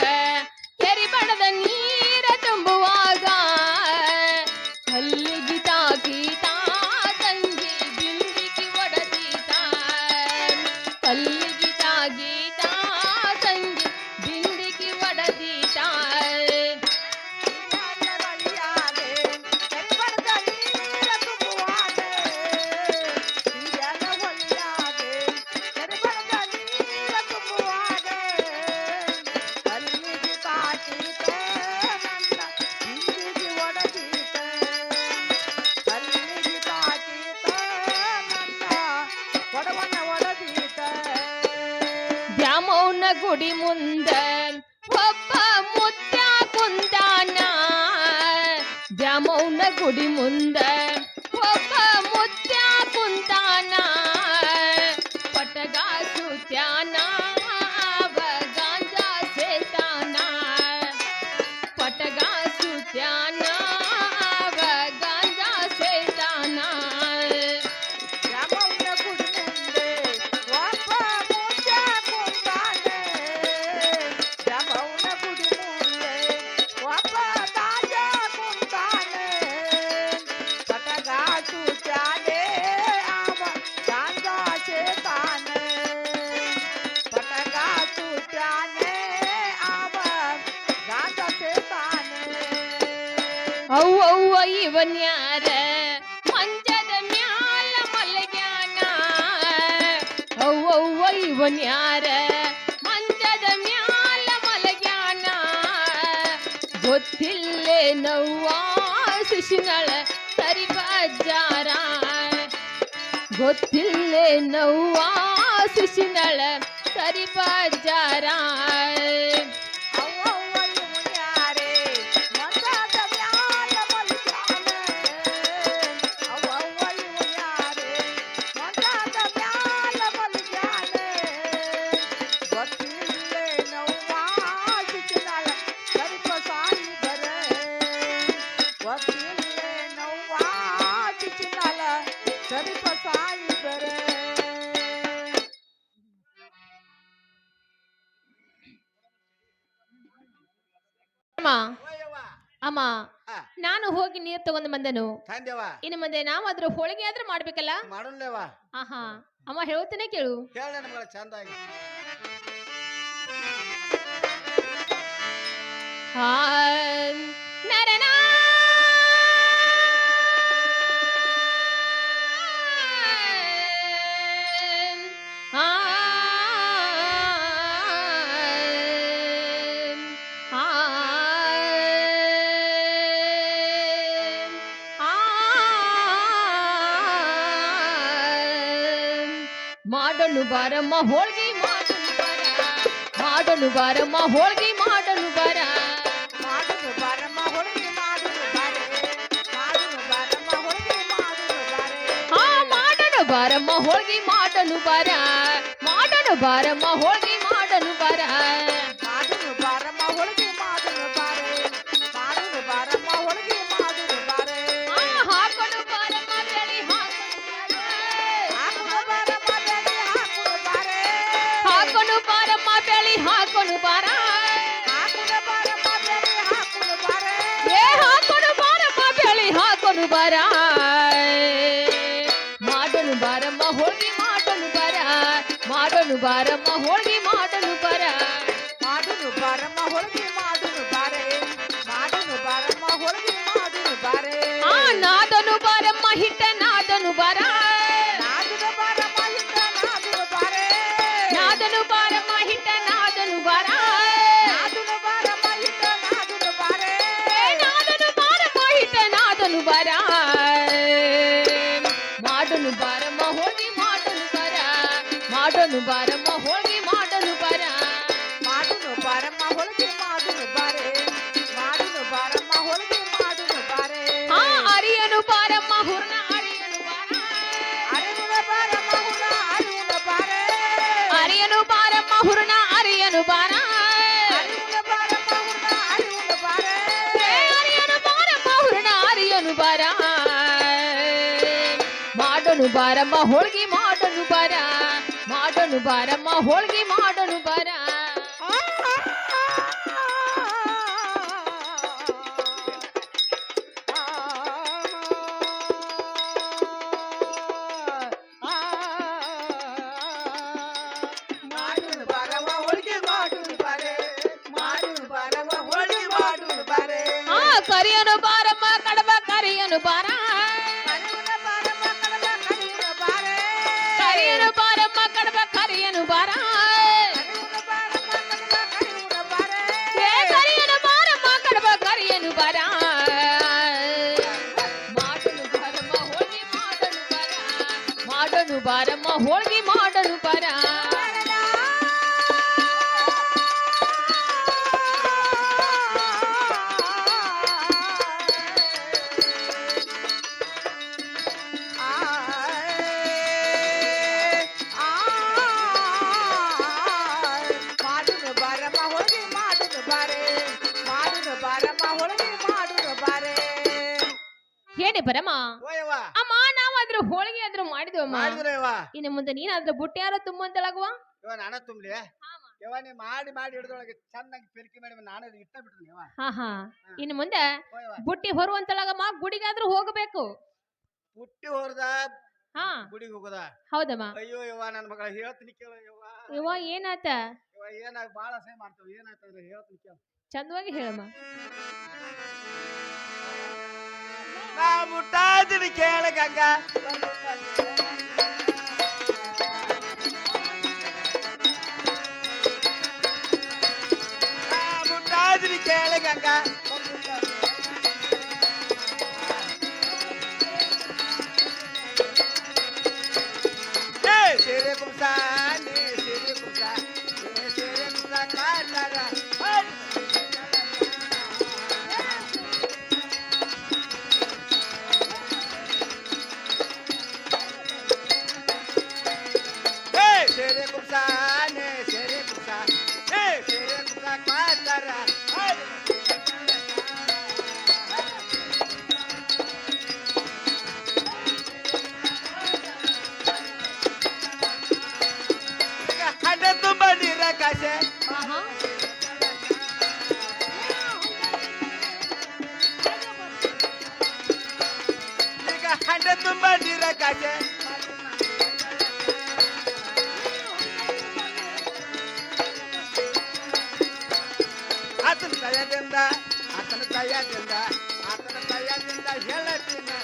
ಎರಿ ಬಡದ ನೀರ ತುಂಬುವಾಗ ಹಲ್ಲಿಗಿ ತಾಕೀತ ತಂಗಿ ಬಿಂದಿಗೆ ಒಡದೀತ ಹಲ್ಲಿಗಿ ತಾಗೀತ ತಂಗಿ ಬಿಂದಿಗೆ ಒಡದೀತ ದ್ಯಾಮವ್ವನ ಗುಡಿ ಮುಂದ ಒಬ್ಬ ಮುತ್ತ ಕುಂತಾನ ದ್ಯಾಮವ್ವನ ಗುಡಿ ಮುಂದ ಒಬ್ಬ ಮುತ್ತ ಕುಂತಾನ ಪಟಗ ಸುತ್ಯಾನ ಅವ ಗಾಂಜಾ ಸೇತಾನ ಪಟಗ ಸುತ್ಯಾನ ಅವ ಗಾಂಜಾ ಸೇತಾನ ಅವ್ವ ಇವನ್ಯಾರ ಮಂಚದ ಮ್ಯಾಲ ಮಲಗ್ಯಾನ ಅವ್ವ ಇವನ್ಯಾರ ಮಂಚದ ಮ್ಯಾಲ ಮಲಗ್ಯಾನ ಗೊತ್ತಿಲ್ಲೇ ನವ್ವ ಶಿಶುನಳ ಸರಿ ಬಜ್ಜಾರ ಗೊತ್ತಿಲ್ಲೇ ನವ್ವ ಶಿಶುನಳ ಸರಿ ಬಜ್ಜಾರ ಅಮ್ಮ ನಾನು ಹೋಗಿ ನೀರ್ ತಗೊಂಡ್ ಬಂದನು ತಂದೆವ ಇನ್ನು ಮುಂದೆ ನಾವಾದ್ರೂ ಹೋಳಿಗೆ ಆದ್ರೂ ಮಾಡ್ಬೇಕಲ್ಲ ಮಾಡೋಣಲೇವ ಆಹಾ ಅಮ್ಮ ಹೇಳ್ತೇನೆ ಕೇಳು ಹೇಳ ನಮ್ಗಳ ಚಂದಾಗಿ ನರನ ಮಾಡಲು ಬಾರಮ್ಮ ಹೋಳ್ಗಿ ಮಾಡಲು ಬಾರ ಮಾಡಲು ಬಾರಮ್ಮ ಹೋಳ್ಗಿ ಮಾಡಲು ಬಾರ ಮಾಡಲು ಬಾರಮ್ಮ ಹೋಳಿಗೆ ಮಾಡಲು ಬಾರೆ ಮಾಡಲು ಬಾರಮ್ಮ ಹೋಳಿಗೆ ಮಾಡಲು ಬಾರೆ ಹಾ ಮಾಡಲು ಬಾರಮ್ಮ ಹೋಳ್ಗಿ ಮಾಡಲು ಬಾರ ಮಾಡಲು ಬಾರಮ್ಮ ಹೋಳ್ಗಿ ಮಾಡಲು ಬಾರ ಮಾಡಲು ಬಾರಮ್ಮ ಹೋಳಿಗೆ ಮಾಡಲು ಬಾರೆ ಮಾಡಲು ಬಾರಮ್ಮ ಹೋಳಿಗೆ ಮಾಡಲು ಬಾರೆ ಹಾಕೊಂಡು ಬಾರಮ್ಮ ಬೆಳಿ ಹಾಕಲು ಬಾರಮ್ಮ ಬೆಳಿ ಹಾಕಲು ಬಾರೆ ಹಾಕೊಂಡು ಬಾರಮ್ಮ ಬೆಳಿ ಹಾಕೊಂಡು ಬಾರ ಹಾಕಲು ಬಾರಮ್ಮ ಬೆಳಿ ಹಾಕಲು ಬಾರೆ ಏ ಹಾಕೊಂಡು ಬಾರಮ್ಮ ಬೆಳಿ ಹಾಕೊಂಡು ಬಾರ ಮಾಡಲು ಬಾರಮ್ಮ ಹೋಳ್ಗಿ ಮಾಡಲು ಬಾರ ಮಾಡಲು ಬಾರಮ್ಮ ಹೋಳ್ಗಿ ಮಾಡಲು ಬಾರ ಮಾಡಲು ಬಾರಮ್ಮ ಹೋಳಿಗೆ ಮಾಡಲು ಹುರ್ಣ ಅರಿಯನು ಬಾರ ಅರಿಯನು ಬಾರಮ್ಮ ಹುರ್ಣ ಅರಿಯನು ಬಾರ ಮಾಡನು ಬಾರಮ್ಮ ಹೋಳ್ಗಿ ಮಾಡನು ಬಾರ ಮಾಡನು ಬಾರಮ್ಮ ಹೋಳ್ಗಿ ಮಾಡನು ಬಾರ ಕರಿಯನು ಬಾರಮ್ಮ ಕಡಬ ಕರಿಯನು ಬಾರ ಕರಿಯನು ಬಾರಮ್ಮ ಕಡಬ ಕರಿಯನು ಬಾರ ಕರಿಯನು ಬಾರಮ್ಮ ಕಡಬ ಕರಿಯನು ಬಾರ ಮಾಡನು ಬಾರಮ್ಮ ಹೋಳ್ಗಿ ಮಾಡನು ಬಾರ ಮಾಡನು ಬಾರಮ್ಮ ಹೋಳ್ಗಿ ಮಾಡನು ಬಾರ ಏನೇ ಬರಮ್ಮ ಅಮ್ಮ ನಾವಾದ್ರೂ ಹೋಳಿಗೆ ಆದ್ರೂ ಮಾಡಿದ್ವಮ್ಮ ಇನ್ನು ಮುಂದೆ ನೀನಾದ್ರೂ ಬುಟ್ಟಿ ಯಾರೋ ತುಂಬಂತಳಗುವ ನಾನ ತುಂಬ್ಲಿ ಯವ್ವ ನೀ ಮಾಡಿ ಮಾಡಿ ಹಿಡಿದೊಳಗೆ ಚೆನ್ನಾಗಿ ಪೆರಿಕೆ ಮಾಡಿ ನಾನು ಇಟ್ಟ ಬಿಟ್ರಿ ನೀವ ಹಾ ಇನ್ನು ಮುಂದೆ ಬುಟ್ಟಿ ಹೊರುವಂತಳಗಮ್ಮ ಗುಡಿಗಾದ್ರೂ ಹೋಗಬೇಕು ಹುಟ್ಟಿ ಹೊರದ ಹಾ ಗುಡಿಗೆ ಹೋಗದ ಹೌದಮ್ಮ ಅಯ್ಯೋ ಯವ್ವ ನನ್ನ ಮಗಳ ಹೇಳ್ತೀನಿ ಕೇಳ ಯವ್ವ ಯವ್ವ ಏನಾತ ಯವ್ವ ಏನಾಗ ಬಾಳ ಸಹ ಮಾಡ್ತೇವೆ ಏನಾಯ್ತಂದ್ರೆ ಹೇಳ್ತೀನಿ ಕೇಳ ಚಂದವಾಗಿ ಹೇಳಮ್ಮ ನಾ ಮುಟ್ಟಾದಿನಿ ಕೇಳ ಗಂಗ ನಾ ಮುಟ್ಟಾದಿನಿ ಕೇಳ ಗಂಗ ಸೇರೆ ಕುಂಸ ಸೇರೆ ಕುಂಸ ಸೇರೆ ಕುಂಸ ಕಾಟಾರ ಸೇರೆ ಕುಂಸ ಸೇರೆ ಕುಂಸ ಸೇರೆ ಕುಂಸ ಕಾಟಾರ ಹಂಡೆ ತುಂಬ ನೀರ ಕಾಸೆ ಈಗ ಹಂಡೆ ತುಂಬ ನೀರ ಕಾಸೆ ಆತನ ದಯದಿಂದ ಆತನ ದಯದಿಂದ ಆತನ ದಯದಿಂದ ಹೇಳತ್ತೀನಿ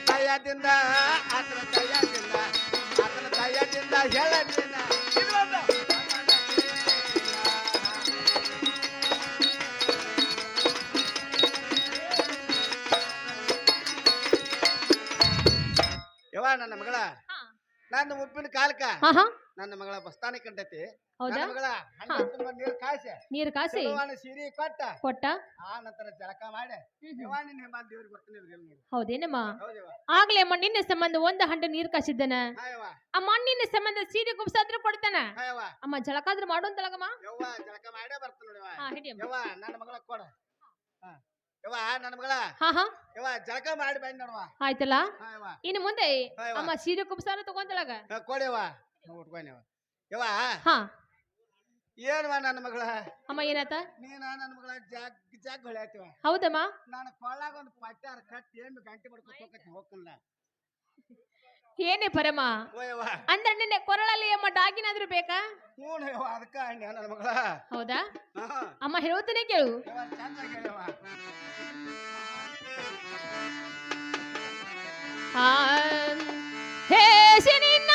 ದಯದಿಂದ ಆತನ ದಯದಿಂದ ಆತನ ದಯದಿಂದ ಹೇಳತ್ತೀನಿ ಯವ್ವ ನನ್ನ ಮಗಳ ನನ್ನ ಉಪ್ಪಿನ ಕಾಲಕ್ಕ ನನ್ನ ಮಗಳ ಬಸ್ತಾನೆ ಕಂಡೈತಿ ಹೌದಾ ಮಗಳ ನೀರು ಕಾಯ್ಸೆ ನೀರು ಕಾಸಿ ಸೀರೆ ಕೊಟ್ಟ ಕೊಟ್ಟ ಆ ನಂತರ ಜಳಕ ಮಾಡಿ ಯವ್ವ ನಿನ್ನ ಹೆಬ್ಬಾಲ್ ದೇವ್ರಿಗೆ ಬರ್ತೀನಿ ಹೌದೇನಮ್ಮ ಹೌದವ್ವ ಆಗ್ಲೇ ಅಮ್ಮ ನಿನ್ನ ಸಂಬಂಧ ಒಂದು ಹಂಡೆ ನೀರು ಕಾಸಿದ್ದನ ಹಾಯವ್ವ ಅಮ್ಮ ನಿನ್ನ ಸಂಬಂಧ ಸೀರೆ ಕುಬ್ಸಾದ್ರೂ ಕೊಡ್ತಾನ ಹಾಯವ್ವ ಅಮ್ಮ ಜಳಕಾದ್ರೂ ಮಾಡುವಂತಳಗಮ್ಮ ಯವ್ವ ಜಳಕ ಮಾಡೇ ಬರ್ತಾನ ನೋಡವ್ವ ಹಾ ಹಿಡಿಯಮ್ಮ ಯವ್ವ ನನ್ನ ಮಗಳ ಕೊಡ ಯವ್ವ ನನ್ನ ಮಗಳ ಹಾ ಯವ್ವ ಜಳಕ ಮಾಡಿ ಬಂದ್ ನೋಡವ್ವ ಆಯ್ತಲ್ಲ ಹಾಯವ್ವ ಇನ್ನು ಮುಂದೆ ಹಾಯವ್ವ ಅಮ್ಮ ಸೀರೆ ಕುಬ್ಸಾನ ತಗೊಂತಳಗ ಕೊಡಿಯವ್ವ ಉಟ್ಕೊಂಡವ ಯವ್ವ ಹಾ ಏನ್ವಾ ನನ್ನ ಮಗಳ ಅಮ್ಮ ಏನಾತ ನೀನ ನನ್ನ ಮಗಳ ಜಾಗ್ ಜಾಗ್ ಹೊಳ್ಯಾತಿವ ಹೌದಮ್ಮ ನಾನು ಕೊಳ್ಳಾಗ ಒಂದು ಪಟ್ಟಾರ ಕಟ್ಟಿ ಏನು ಗಂಟೆ ಬಡ್ಕೊಂಡು ಹೋಗ್ಕಲ್ಲ ಏನೇ ಪರಮ ಓಯವ್ವ ಅಂದ್ರೆ ನಿನ್ನೆ ಕೊರಳಲ್ಲಿ ಅಮ್ಮ ಡಾಗಿನಾದ್ರೂ ಬೇಕಾ ಹ್ಞೂ ಯವ್ವ ಅದಕ್ಕ ಅಂಡ್ಯ ನನ್ನ ಮಗಳ ಹೌದಾ ಹಾ ಅಮ್ಮ ಹೇಳುತ್ತಾನೆ ಕೇಳು ಯವ್ವ ಚಂದಾಗಿ ಹೇಳವ್ವ ಹೇ ಸಿನಿನ್ನ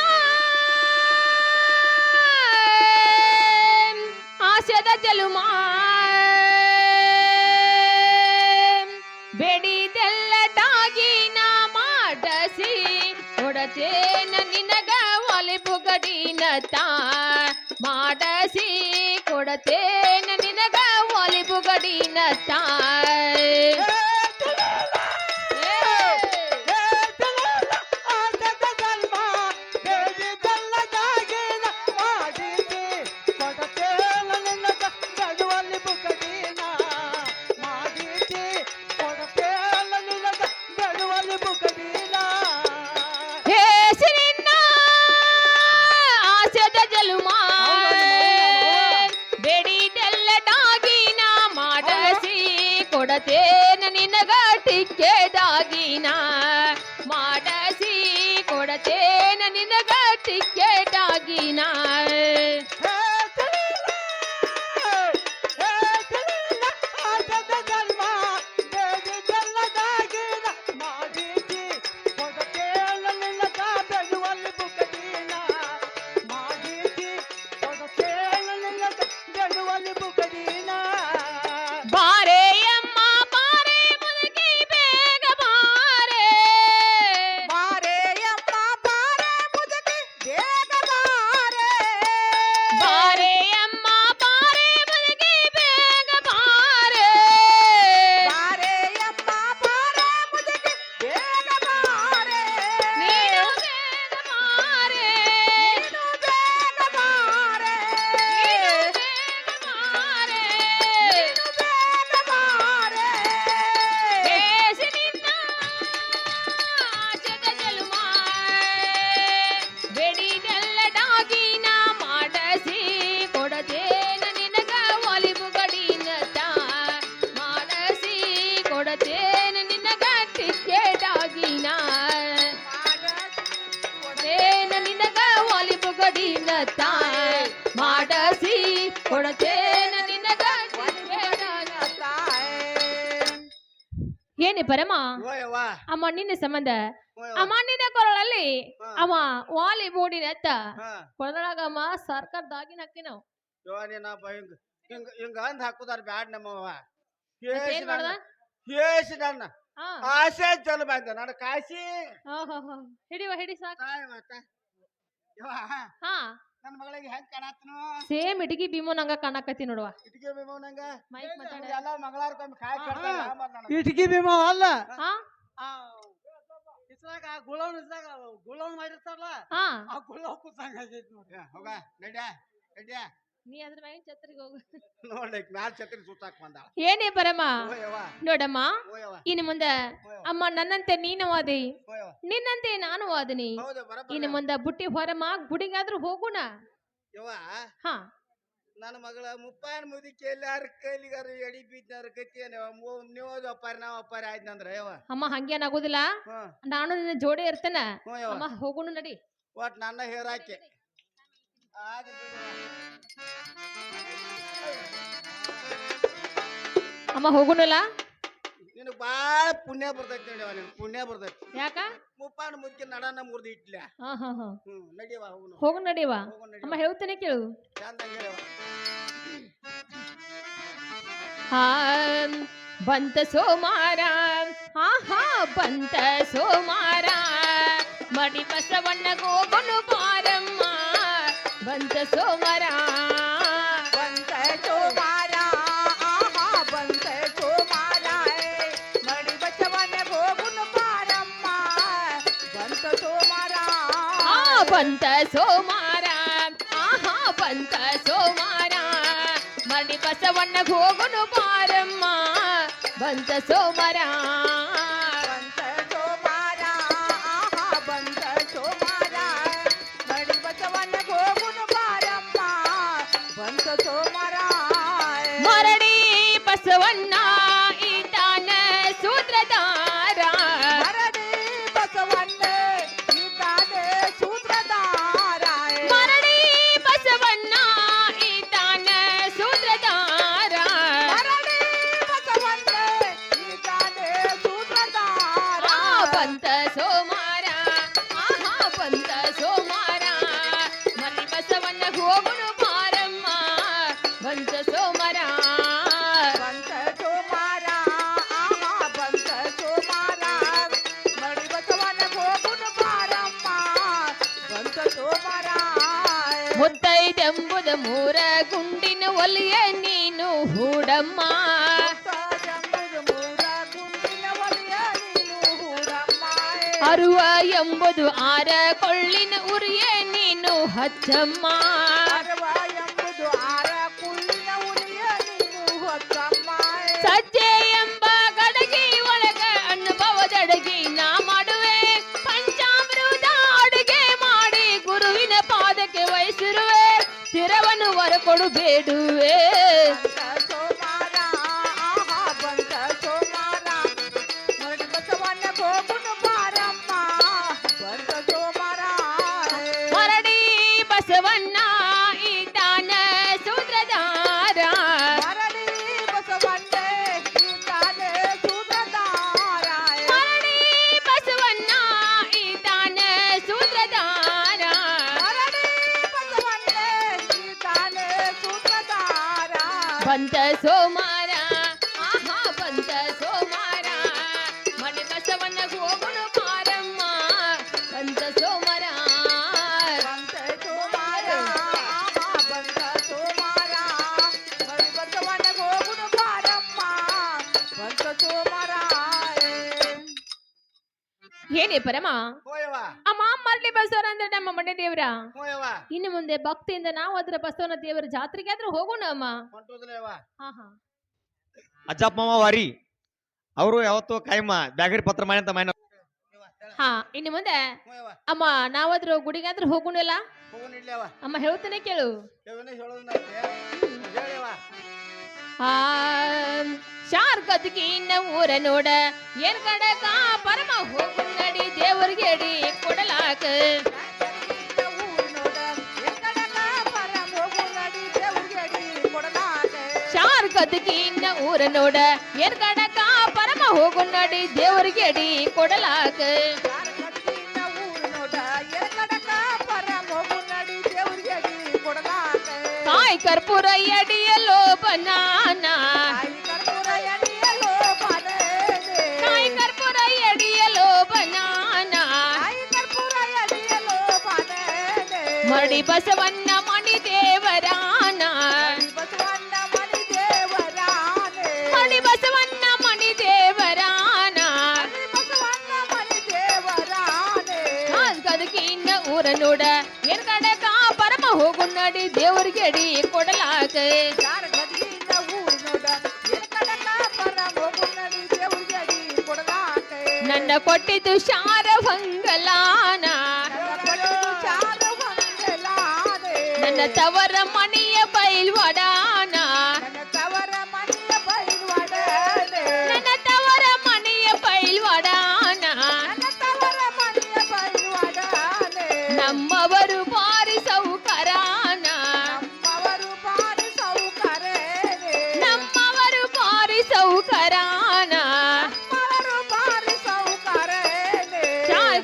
ಆಸೆದ ಜಲುಮಾ ಬೇಡಿದೆಲ್ಲ ಟಾಗಿನ ಮಾಡಸಿ ಕೊಡತೇನ ನಿನಗ ಒಲಿಬುಗಡಿನ ತಾ ಮಾಡಸಿ ಕೊಡತೇನ ನಿನಗ ಒಲಿಬುಗಡಿ ಬುಗಡಿನತ್ತ ಕೊಡತೇನ ನಿನಗ ಟಿಕೆಟಾಗಿನ ಮಾಡಸಿ ಕೊಡತೇನ ನಿನಗ ಟಿಕೆಟಾಗಿನ ಮಾಡಸಿ ಕೊಡತೇನ ನಿನಗ ಏನಿ ಪರಮ ಆ ಮಣ್ಣಿನ ಸಂಬಂಧ ಆ ಮಣ್ಣಿನ ಕೊರಳಲ್ಲಿ ಅವ ವಾಲಿ ಬೋಡಿನ ಕೊರಳಾಗ ಅಮ್ಮ ಸರ್ಕಾರದಾಗಿನ ಹಾಕಿ ನಾವು ಹಿಂಗ ಅಂದ್ ಹಾಕುದಾರ ಬ್ಯಾಡ್ ನಮ್ಮವ ಏನ್ ಮಾಡ್ದ ಹೇಸಿ ನನ್ನ ಆಸೆ ಜನ ಬಂದ ನಾನು ಕಾಸಿ ಹಿಡಿವ ಹಿಡಿ ಸಾಕ ಹಾ ನನ್ನ ಮಗಳಿಗೆ ಹೆಂಗ್ ಕಾಣತ್ನು ಸೇಮ್ ಇಟಗಿ ಭೀಮೋ ನಂಗ ಕಾಣಕತ್ತಿ ನೋಡುವ ಇಟ್ಗೆ ಭೀಮ ನಂಗ ಮೈಕ್ ಮಾತಾಡ ಎಲ್ಲ ಮಗಳಾರ್ಕೊಮ್ಮೆ ಕಾಯಿ ಕಟ್ತಾರ ಇಟ್ಗಿ ಭೀಮ ಅಲ್ಲ ಹಾ ಇದ್ರಾಗ ಗುಳವನ್ ಮಾಡಿರ್ತಾರಲ್ಲ ಹಾ ಆ ಗುಳವ್ ಕೂತಂಗ ಆಗೈತಿ ನೋಡಿ ಹೋಗ ನಡ್ಯಾ ನಡ್ಯಾ ನೀ ಅದ್ರ ಮ್ಯಾಗಿನ ಛತ್ರಿಗೆ ಹೋಗು ನೋಡ್ಲಿಕ್ ಮ್ಯಾಲ ಛತ್ರಿ ಸುತ್ತಾಕ್ ಬಂದ ಏನೇ ಪರಮ ಓಯವ್ವ ನೋಡಮ್ಮ ಓಯವ್ವ ಇನ್ನು ಮುಂದೆ ಅಮ್ಮ ನನ್ನಂತೆ ನೀನು ವಾದಿ ಓಯವ್ವ ನಿನ್ನಂತೆ ನಾನು ವಾದಿನಿ ಹೌದು ಬರಬರ ಇನ್ನು ಮುಂದೆ ಬುಟ್ಟಿ ಹೊರಮ ಗುಡಿಗಾದ್ರೂ ಹೋಗೋಣ ಯವ್ವ ಹಾ ನನ್ನ ಮಗಳ ಮುಪ್ಪಾಯನ್ ಮುದಿಕೆ ಎಲ್ಲಾರ ಕೈಲಿಗಾರ ಎಡಿ ಬೀದ್ನಾರ ಕತ್ತಿ ನೀವು ಅಪ್ಪಾರಿ ನಾವ್ ಅಪ್ಪಾರಿ ಆಯ್ತಂದ್ರ ಯವ್ವ ಅಮ್ಮ ಹಂಗೇನಾಗೋದಿಲ್ಲ ನಾನು ನಿನ್ನ ಜೋಡಿ ಇರ್ತೇನೆ ಯವ್ವ ಅಮ್ಮ ಹೋಗೋಣ ನಡಿ ಒಟ್ ನನ್ನ ಹೇರಾಕೆ ಅಮ್ಮ ಹೋಗೋಣಲ್ಲ ನಿನಗ್ ಬಾಳ ಪುಣ್ಯ ಬರ್ತೈತಿ ನಡಿಯವ ನಿನ್ ಪುಣ್ಯ ಬರ್ತೈತಿ ಯಾಕ ಮುಪ್ಪಾನ ಮುದ್ಕೆ ನಡನ ಮುರ್ದು ಇಟ್ಲ ಹಾ ಹಾ ಹಾ ನಡಿಯವ ಹೋಗುನು ಹೋಗೋಣ ನಡಿವ ಅಮ್ಮ ಹೇಳ್ತೇನೆ ಕೇಳು ಚಂದಂಗ ಹೇಳವ ಹಾ ಬಂತ ಸೋಮಾರ ಹಾ ಹಾ ಬಂತ ಸೋಮಾರ ಮಡಿ ಬಸವಣ್ಣ ಗೋಗನು ಬಾರಮ್ಮ ಬಂತ ಸೋಮಾರ ಬಂತ ಸೋಮಾರ ಆಹಾ ಬಂತ ಸೋಮಾರ ಮಡಿ ಬಸವನ ಹೋಗುನು ಬಾರಮ್ಮ ಬಂತ ಸೋಮಾರ ಬಂತ ಸೋಮಾರ ಆಹಾ ಬಂತ ಸೋಮಾರ ಮಡಿ ಬಸವಣ್ಣ ಹೋಗುನು ಬಾರಮ್ಮ ಬಂತ ಸೋಮಾರ ಬಂತ ಸೋಮಾರ ಆಹಾ ಬಂತ ಸೋಮಾರ ಮಡಿ ಬಸವನ ಹೋಗುನು ಬಾರಮ್ಮ ಬಂತ ಸೋಮಾರ ಮರಡಿ ಬಸವಣ್ಣ ಈತಾನ ಸೂತ್ರಧಾರ ಮರಡಿ ಬಸವಣ್ಣ ಇದ್ದಾನೆ ಸೂತ್ರಧಾರ ಮರಡಿ ಬಸವಣ್ಣ ಈತಾನ ಸೂತ್ರಧಾರ ಮರಡಿ ಬಸವಣ್ಣ ಇದ್ದಾನೆ ಸೂತ್ರಧಾರ ಬಂತ ಸೋಮಾರ ಆಹಾ ಬಂತ ಸೋಮಾರ ಮರಡಿ ಬಸವಣ್ಣ ಹೋಗುನು ಬಾರಮ್ಮ ಬಂತ ಸೋಮಾರ ಬಂತ ಸೋಮಾರ ಆಹಾ ಬಂತ ಸೋಮಾರ ಮಡಿ ಬಸವನ ಹೋಗುನು ಬಾರಮ್ಮ ಬಂತ ಸೋಮಾರ ಮುತ್ತೈದೆಂಬುದ ಮೂರ ಗುಂಡಿನ ಒಲಿಯ ನೀನು ಹೂಡ ಹೂರಮ್ಮ ಅರುವ ಎಂಬುದು ಆರ ಕೊಳ್ಳಿನ ಉರಿಯೇ ನೀನು ಹಚ್ಚಮ್ಮ ಸಜ್ಜೆ ಎಂಬ ಗಡಗಿ ಒಳಗ ಅನುಭವದಡಗಿ ನಾ ಮಾಡುವೆ ಪಂಚಾಮೃತ ಅಡುಗೆ ಮಾಡಿ ಗುರುವಿನ ಪಾದಕ್ಕೆ ವಹಿಸಿರುವೆ ಸ್ಥಿರವನ್ನು ಹೊರಕೊಡು ಬೇಡುವೆ ಮರಡಿ ಬಸವಣ್ಣ ಈತಾನ ಸೂತ್ರಧಾರ ಮರಡಿ ಬಸವಣ್ಣ ಈತಾನ ಸೂತ್ರಧಾರ ಬಂತ ಸೋಮಾರ ಆಹಾ ಬಂತ ಸೋಮಾರ ಮಡಿ ಬಸವಣ್ಣ ಹೋಗುಣು ಮಾರಮ್ಮ ಬಂತ ಸೋಮಾರ ಏನೇ ಪರಮ ಹೋಯವ್ವ ಅಮ್ಮ ಮರಳಿ ಬಸವರ ಅಂದ್ರೆ ನಮ್ಮ ಮನೆ ದೇವ್ರ ಹೋಯವ್ವ ಇನ್ನು ಮುಂದೆ ಭಕ್ತಿಯಿಂದ ನಾವು ಅದರ ಬಸವನ ದೇವರ ಜಾತ್ರೆಗೆ ಆದ್ರೂ ಹೋಗೋಣ ಅಮ್ಮ ಹೊಂಟೋದ್ಲೇವ್ವ ಹಾ ಹಾ ಅಜ್ಜಪ್ಪ ಮಾವ ವಾರಿ ಅವರು ಯಾವತ್ತೂ ಕಾಯಮ್ಮ ಬ್ಯಾಗರಿ ಪತ್ರ ಮಾಡಿ ಅಂತ ಮೈನ ಹಾ ಇನ್ನು ಮುಂದೆ ಹೋಯವ್ವ ಅಮ್ಮ ನಾವಾದ್ರೂ ಗುಡಿಗಾದ್ರೂ ಹೋಗೋಣಲ್ಲ ಹೋಗೋಣ ಇಡ್ಲೇವ ಅಮ್ಮ ಹೇಳ್ತೇನೆ ಕೇಳು ಹೇಳವ್ವ ಆ ಶಾರ್ಗದ್ಗಿನ ಊರ ನೋಡ ಏನ್ ಕಡಕ ಪರಮ ಹೋಗು ನಡಿ ದೇವರಿಗೆ ಅಡಿ ಕೊಡಲಾಕ ಶಾರ್ಗದ್ಗಿನ ಊರ ನೋಡ ಏನ್ ಕಡಕ ಪರಮ ಹೋಗು ನಡಿ ದೇವರಿಗೆ ಅಡಿ ಕೊಡಲಾಕ ಕಾಯ್ ಕರ್ಪೂರ ಅಡಿಯಲ್ಲೋ ಬನಾನ ಕಾಯ್ ಕರ್ಪೂರ ಅಡಿಯಲ್ಲೋ ಬನಾನ ಮಡಿ ಬಸವಣ್ಣ ಮಣಿ ದೇವರಾನ ಮಡಿ ಬಸವಣ್ಣ ಮಣಿ ದೇವರಾನ ಗದಗಿನ ಊರ ನೋಡ ಏನ್ ಕಡಕ ಪರಮ ಹೋಗು ನಡಿ ದೇವ್ರಿಗೆ ಅಡಿ ಕೊಡಲಾಕ ನನ್ನ ಕೊಟ್ಟಿದ್ದು ಶಾರವಂಗಲಾನ ನನ್ನ ತವರ ಮನೆಯ ಬೈಲ್ವಡಾನ ನನ್ನ ತವರ ಮನೆಯ ಬೈಲ್ವಡಾನ ನಮ್ಮವರು ಬಾರಿ ಸೌಕರಾನ ನಮ್ಮವರು ಬಾರಿ ಸೌಕರಾನ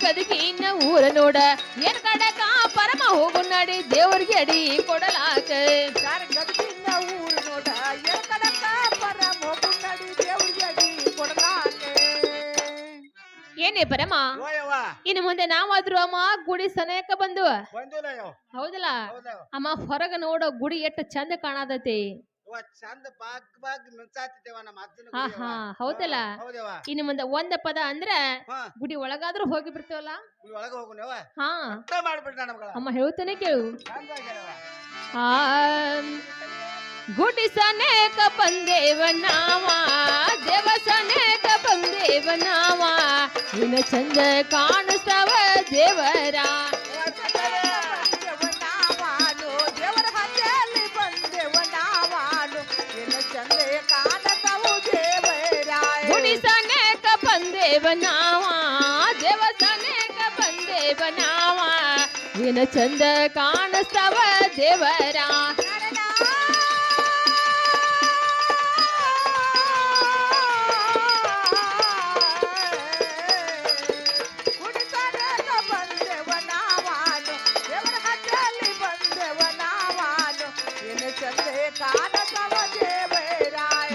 ಗದಗಿನ ಊರ ನೋಡ ಏನ್ ಕಡಕ ಪರಮ ಹೋಗು ನಡಿ ದೇವ್ರಿಗೆ ಅಡಿ ಕೊಡಲಾಕ ಏನೇ ಪರಮ ಹೋಯವ್ವ ಇನ್ನು ಮುಂದೆ ನಾವಾದ್ರೂ ಅಮ್ಮ ಗುಡಿ ಸನೇಕ ಬಂದು ಬಂದಿಲ್ಲ ಯವ್ವ ಹೌದಲ್ಲ ಹೌದವ್ವ ಅಮ್ಮ ಹೊರಗ ನೋಡೋ ಗುಡಿ ಎಷ್ಟು ಚಂದ ಕಾಣತೈತಿ ಯವ್ವ ಚಂದ ಬಾಗ್ ಮಿಂಚಾತಿದ್ದೇವ ನಮ್ಮ ಅಜ್ಜನ ಹಾ ಹಾ ಹೌದಲ್ಲ ಹೌದವ್ವ ಇನ್ನು ಮುಂದೆ ಒಂದ ಪದ ಅಂದ್ರೆ ಹಾ ಗುಡಿ ಒಳಗಾದ್ರೂ ಹೋಗಿ ಬಿಡ್ತೇವಲ್ಲ ಇಲ್ಲಿ ಒಳಗೆ ಹೋಗುನವ್ವ ಹಾ ಅರ್ಥ ಮಾಡ್ಬಿಡ್ಡ ನಮ್ಗಳ ಅಮ್ಮ ಹೇಳ್ತಾನೆ ಕೇಳು ಚಂದ ಆಗ್ಯಾರವ್ವ ಆ ಗುಡಿ ಸನೇಕ ಬಂದೇವ ನಾವ ದೇವಸನೇಕ ಬಂದೇವ ನಾವ ಇನ್ನು ಚಂದ ಕಾಣಿಸ್ತವ ದೇವರ ಗುಡಿ ಸನೇಕ ಬಂದೇವ ನಾವ ದೇವಸನೇಕ ಬಂದೇವ ನಾವ ಇನ್ನು ಚಂದ ಕಾಣಿಸ್ತವ ದೇವರ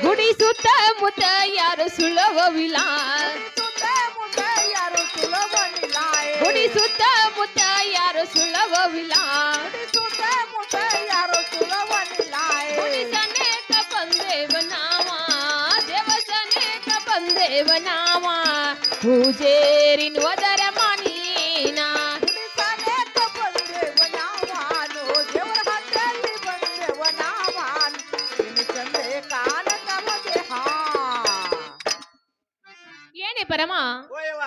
ಗುಡಿ ಸುತ್ತ ಮುತ್ತ ಯಾರು ಸುಳವಿಲ್ಲ ಗುಡಿ ಸುತ್ತ ಮುತ್ತ ಯಾರು ಸುಳವಿಲ್ಲ ಗುಡಿ ಸನೇಕ ಬಂದೇವ ನಾವು ಬಂದೇವ ನಾವ ಪೂಜೇರಿನ ಒದರ ಮನೀನ ಗುಡಿ ಸಮೇತ ಬಂದೆವ ನಾವಾನು ದೇವರ ಹತ್ತಲ್ಲಿ ಬಂದೆವ ನಾವಾನು ನಿನ್ನ ಚಂದೆ ಕಾಣತವ ದೇಹ ಏನೇ ಪರಮ ಓಯವ್ವ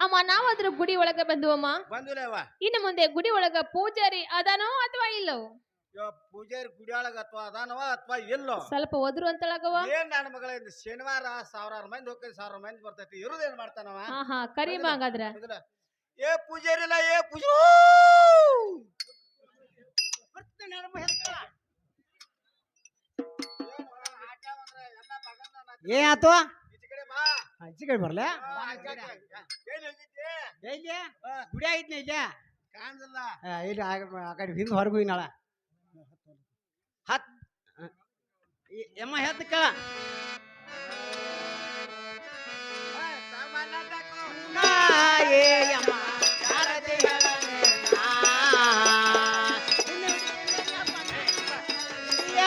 ಅಮ್ಮ ನಾವಾದ್ರ ಗುಡಿ ಒಳಗ ಬಂದುವಮ್ಮ ಬಂದಿಲ್ಲವ್ವ. ಇನ್ನು ಮುಂದೆ ಗುಡಿ ಒಳಗ ಪೂಜಾರಿ ಅದಾನೋ ಅಥವಾ ಇಲ್ಲೋ ಪೂಜಾರಿ ಗುಡಿಯೊಳಗ ಅಥವಾ ಅದಾನವ ಅಥವಾ ಇಲ್ಲೋ ಸ್ವಲ್ಪ ಒದ್ರು ಅಂತಳಗವ ಏನ್ ನನ್ನ ಮಗಳ ಇಂದ ಶನಿವಾರ 1000 ಮಂದಿ ಹೋಗ್ತೈತಿ 1000 ಮಂದಿ ಬರ್ತೈತಿ ಇರುದೇನ್ ಮಾಡ್ತಾನವ ಹಾ ಹಾ ಕರಿಮ ಹಾಗಾದ್ರ ಹೌದಲ್ಲ? ಏ ಪೂಜಾರಿ ಇಲ್ಲ ಏ ಪೂಜಾ ಏ ಆತು ಈಚೆ ಕಡೆ ಬಾ. ಅಜ್ಜಿ ಕಡೆ ಬರ್ಲೆ ಎಲ್ಲಿ ಹೋಗಿದ್ದೆ? ಎಲ್ಲಿ ಗುಡಿ ಐತ್ನ ಇಲ್ಲ ಕಾಣ್ಸಲ್ಲ. ಇಲ್ಲಿ ಆ ಕಡೆ ಹಿಂದೆ ಹೊರಗು ನಾಳ ಹತ್ ಎಮ್ಮ ಹೆತ್ತ ಕೇಳ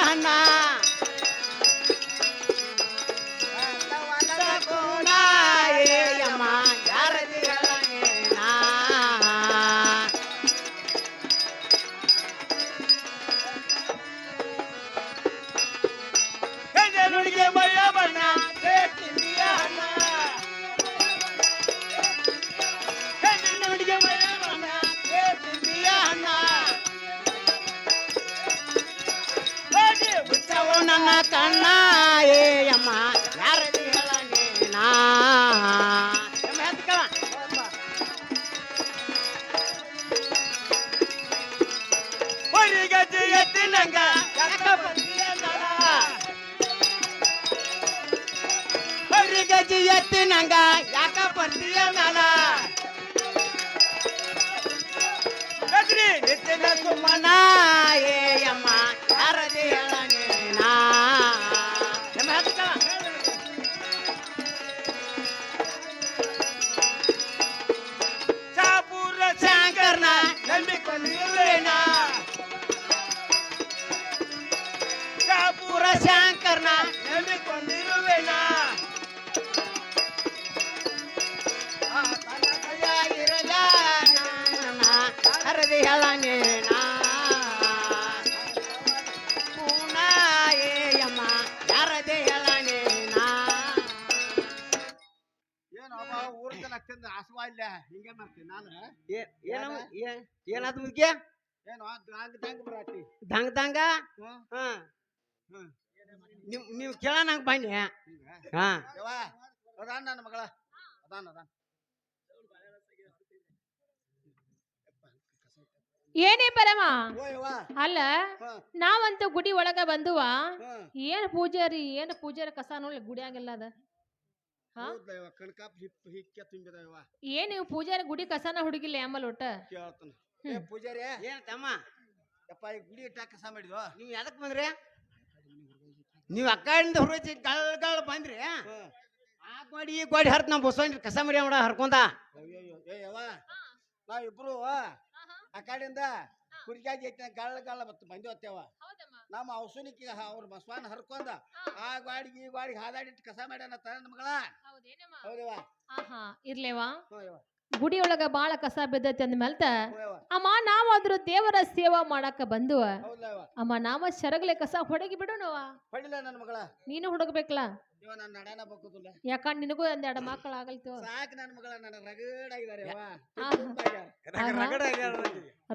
ಅಣ್ಣ ನುಡಿಗೆ ಬಯ್ಯ ಬಣ್ಣ ನುಡಿಗೆ ಬಯ್ಯ ಬಣ್ಣ ಮುಚ್ಚವು ನನ್ನ ಕಣ್ಣ ಏ ಅಮ್ಮ ಯಾರದಿ ಹೇಳನೇನಾ ಎಮ್ಮ ಹೆತ್ಕಳ ಹೊರಿಗಜ್ಜಿ ಎತ್ತಿನಂಗ ಯಾಕ ಬಂದಿಯ ನಳ ಹೊರಿಗಜ್ಜಿ ಎತ್ತಿನಂಗ ಯಾಕ ಬಂದಿಯ ನಳ ಗಜ್ರಿ ನಿತ್ತಿನ ಸುಮ್ಮನ ಏ ಅಮ್ಮ ಯಾರದಿ ಹೇಳನೇನಾ ಎಮ್ಮ ಹೆತ್ಕಳ ಚಾಪೂರ ಶಂಕರ್ನ ನಂಬಿಕೊಂಡಿರುವೇನಾ ಚಾಪೂರ ಶಂಕರ್ನ ನಂಬಿಕೊಂಡಿರುವೇನಾ ಇರಲ ಹರದಿ ಹೇಳನೇನಾ ಪೂನ ಏಯಮ್ಮ ಯಾರದಿ ಹೇಳನೇನಾ ಏನು ಅವ ಊರ್ದಲ್ಲ ಅತ್ಯಂತ ಆಸವಾ ಇಲ್ಲ ಹಿಂಗೆ ಮಾಡ್ತೀನಿ ನಾನು ಏನಾದ ಮುದ್ಕೆ ಏನು ದಂಗ ಬರತ್ತಿ ದಂಗ ದಂಗ ಹಾ ನೀವು ಕೇಳ ನಂಗೆ ಬನ್ನಿ ಹಾ ಯವ್ವ ಅದಾನ ನನ್ನ ಮಗಳ ಅದಾನ ಅದಾನ ಏನೇ ಪರಮ ಓ ಯವ್ವ ಅಲ್ಲ ಹಾ ನಾವಂತೂ ಗುಡಿ ಒಳಗ ಬಂದುವ ಹಾ ಏನ್ ಪೂಜಾರಿ ಕಸ ನೋಡಿ ಗುಡಿಯಾಗೆಲ್ಲ ಅದ ಹಾ ಹೌದಾ ಯವ್ವ ಕಣ್ಕಾಪ್ ಹಿಕ್ಕೆ ತುಂಬಿದ ಯವ್ವ ಏನ್ ನೀವು ಪೂಜಾರಿ ಗುಡಿ ಕಸನ ಹುಡುಗಿಲ್ಲ ಆಮೇಲೆ ಒಟ್ಟ ಕೇಳ್ತಾನ ಏ ಪೂಜಾರಿ ಏನ್ ತಮ್ಮ ಯಪ್ಪ ಈ ಗುಡಿ ಇಟ್ಟಾಕ ಕಸ ಮಾಡಿದ್ವ ನೀವು ಎದಕ್ ಬಂದ್ರಿ ನೀವು ಆ ಕಡೆಯಿಂದ ಹೊರಚಿ ಗಳ ಬಂದ್ರಿ ಆ ಗೋಡಿ ಈ ಗೋಡಿ ಹರ್ತ್ ನಾವು ಬಸವಣ್ಣ ಕಸ ಮರಿ ಮಾಡ ಹರ್ಕೊಂಡ ಅಯ್ಯಯ್ಯೋ ಏ ಯವ್ವ ನಾವಿಬ್ರು ಆ ಕಡೆಯಿಂದ ಕುರಿಕಾಗಿ ಗಳ ಬತ್ತು ಬಂದು ಅತ್ತೇವ ನಮ್ಮ ಔಸನಿಕ್ಕೆ ಅವ್ರ ಬಸವನ ಹರ್ಕೊಂಡ ಆ ಗಾಡಿಗೆ ಈ ಗಾಡಿಗೆ ಹಾದಾಡಿಟ್ಟು ಕಸ ಮಾಡ್ಯಾನ ನನ್ನ ಮಗಳ ಹೌದವ್ವ ಆಹಾ ಇರ್ಲೇವಾ ಹ್ಞೂ ಯವ್ವ ಗುಡಿ ಒಳಗ ಬಾಳ ಕಸ ಬಿದ್ದೈತಿ ಅಂದ್ಮೇಲ್ತ ಹ್ಞೂ ಯವ್ವ ಅಮ್ಮ ನಾವಾದ್ರೂ ದೇವರ ಸೇವಾ ಮಾಡಾಕ ಬಂದುವ ಹೌದಲ್ಲ ಯವ್ವ ಅಮ್ಮ ನಾವ ಶರಗಲೆ ಕಸ ಹೊಡಗಿ ಬಿಡೋಣವ ಹೊಡಿಲ್ಲ ನನ್ನ ಮಗಳ ನೀನು ಹುಡುಗ್ಬೇಕಲ್ಲ ಇವ ನನ್ನ ನಡನ ಬಕ್ಕುದಿಲ್ಲ ಯಾಕಂದ್ ನಿನಗೂ ಒಂದೆರಡು ಮಕ್ಕಳು ಆಗಲ್ತು ಸಾಕು ನನ್ನ ಮಗಳ ನನ್ನ ರಗಡ್ ಆಗಿದಾರೆ ಯವ್ವ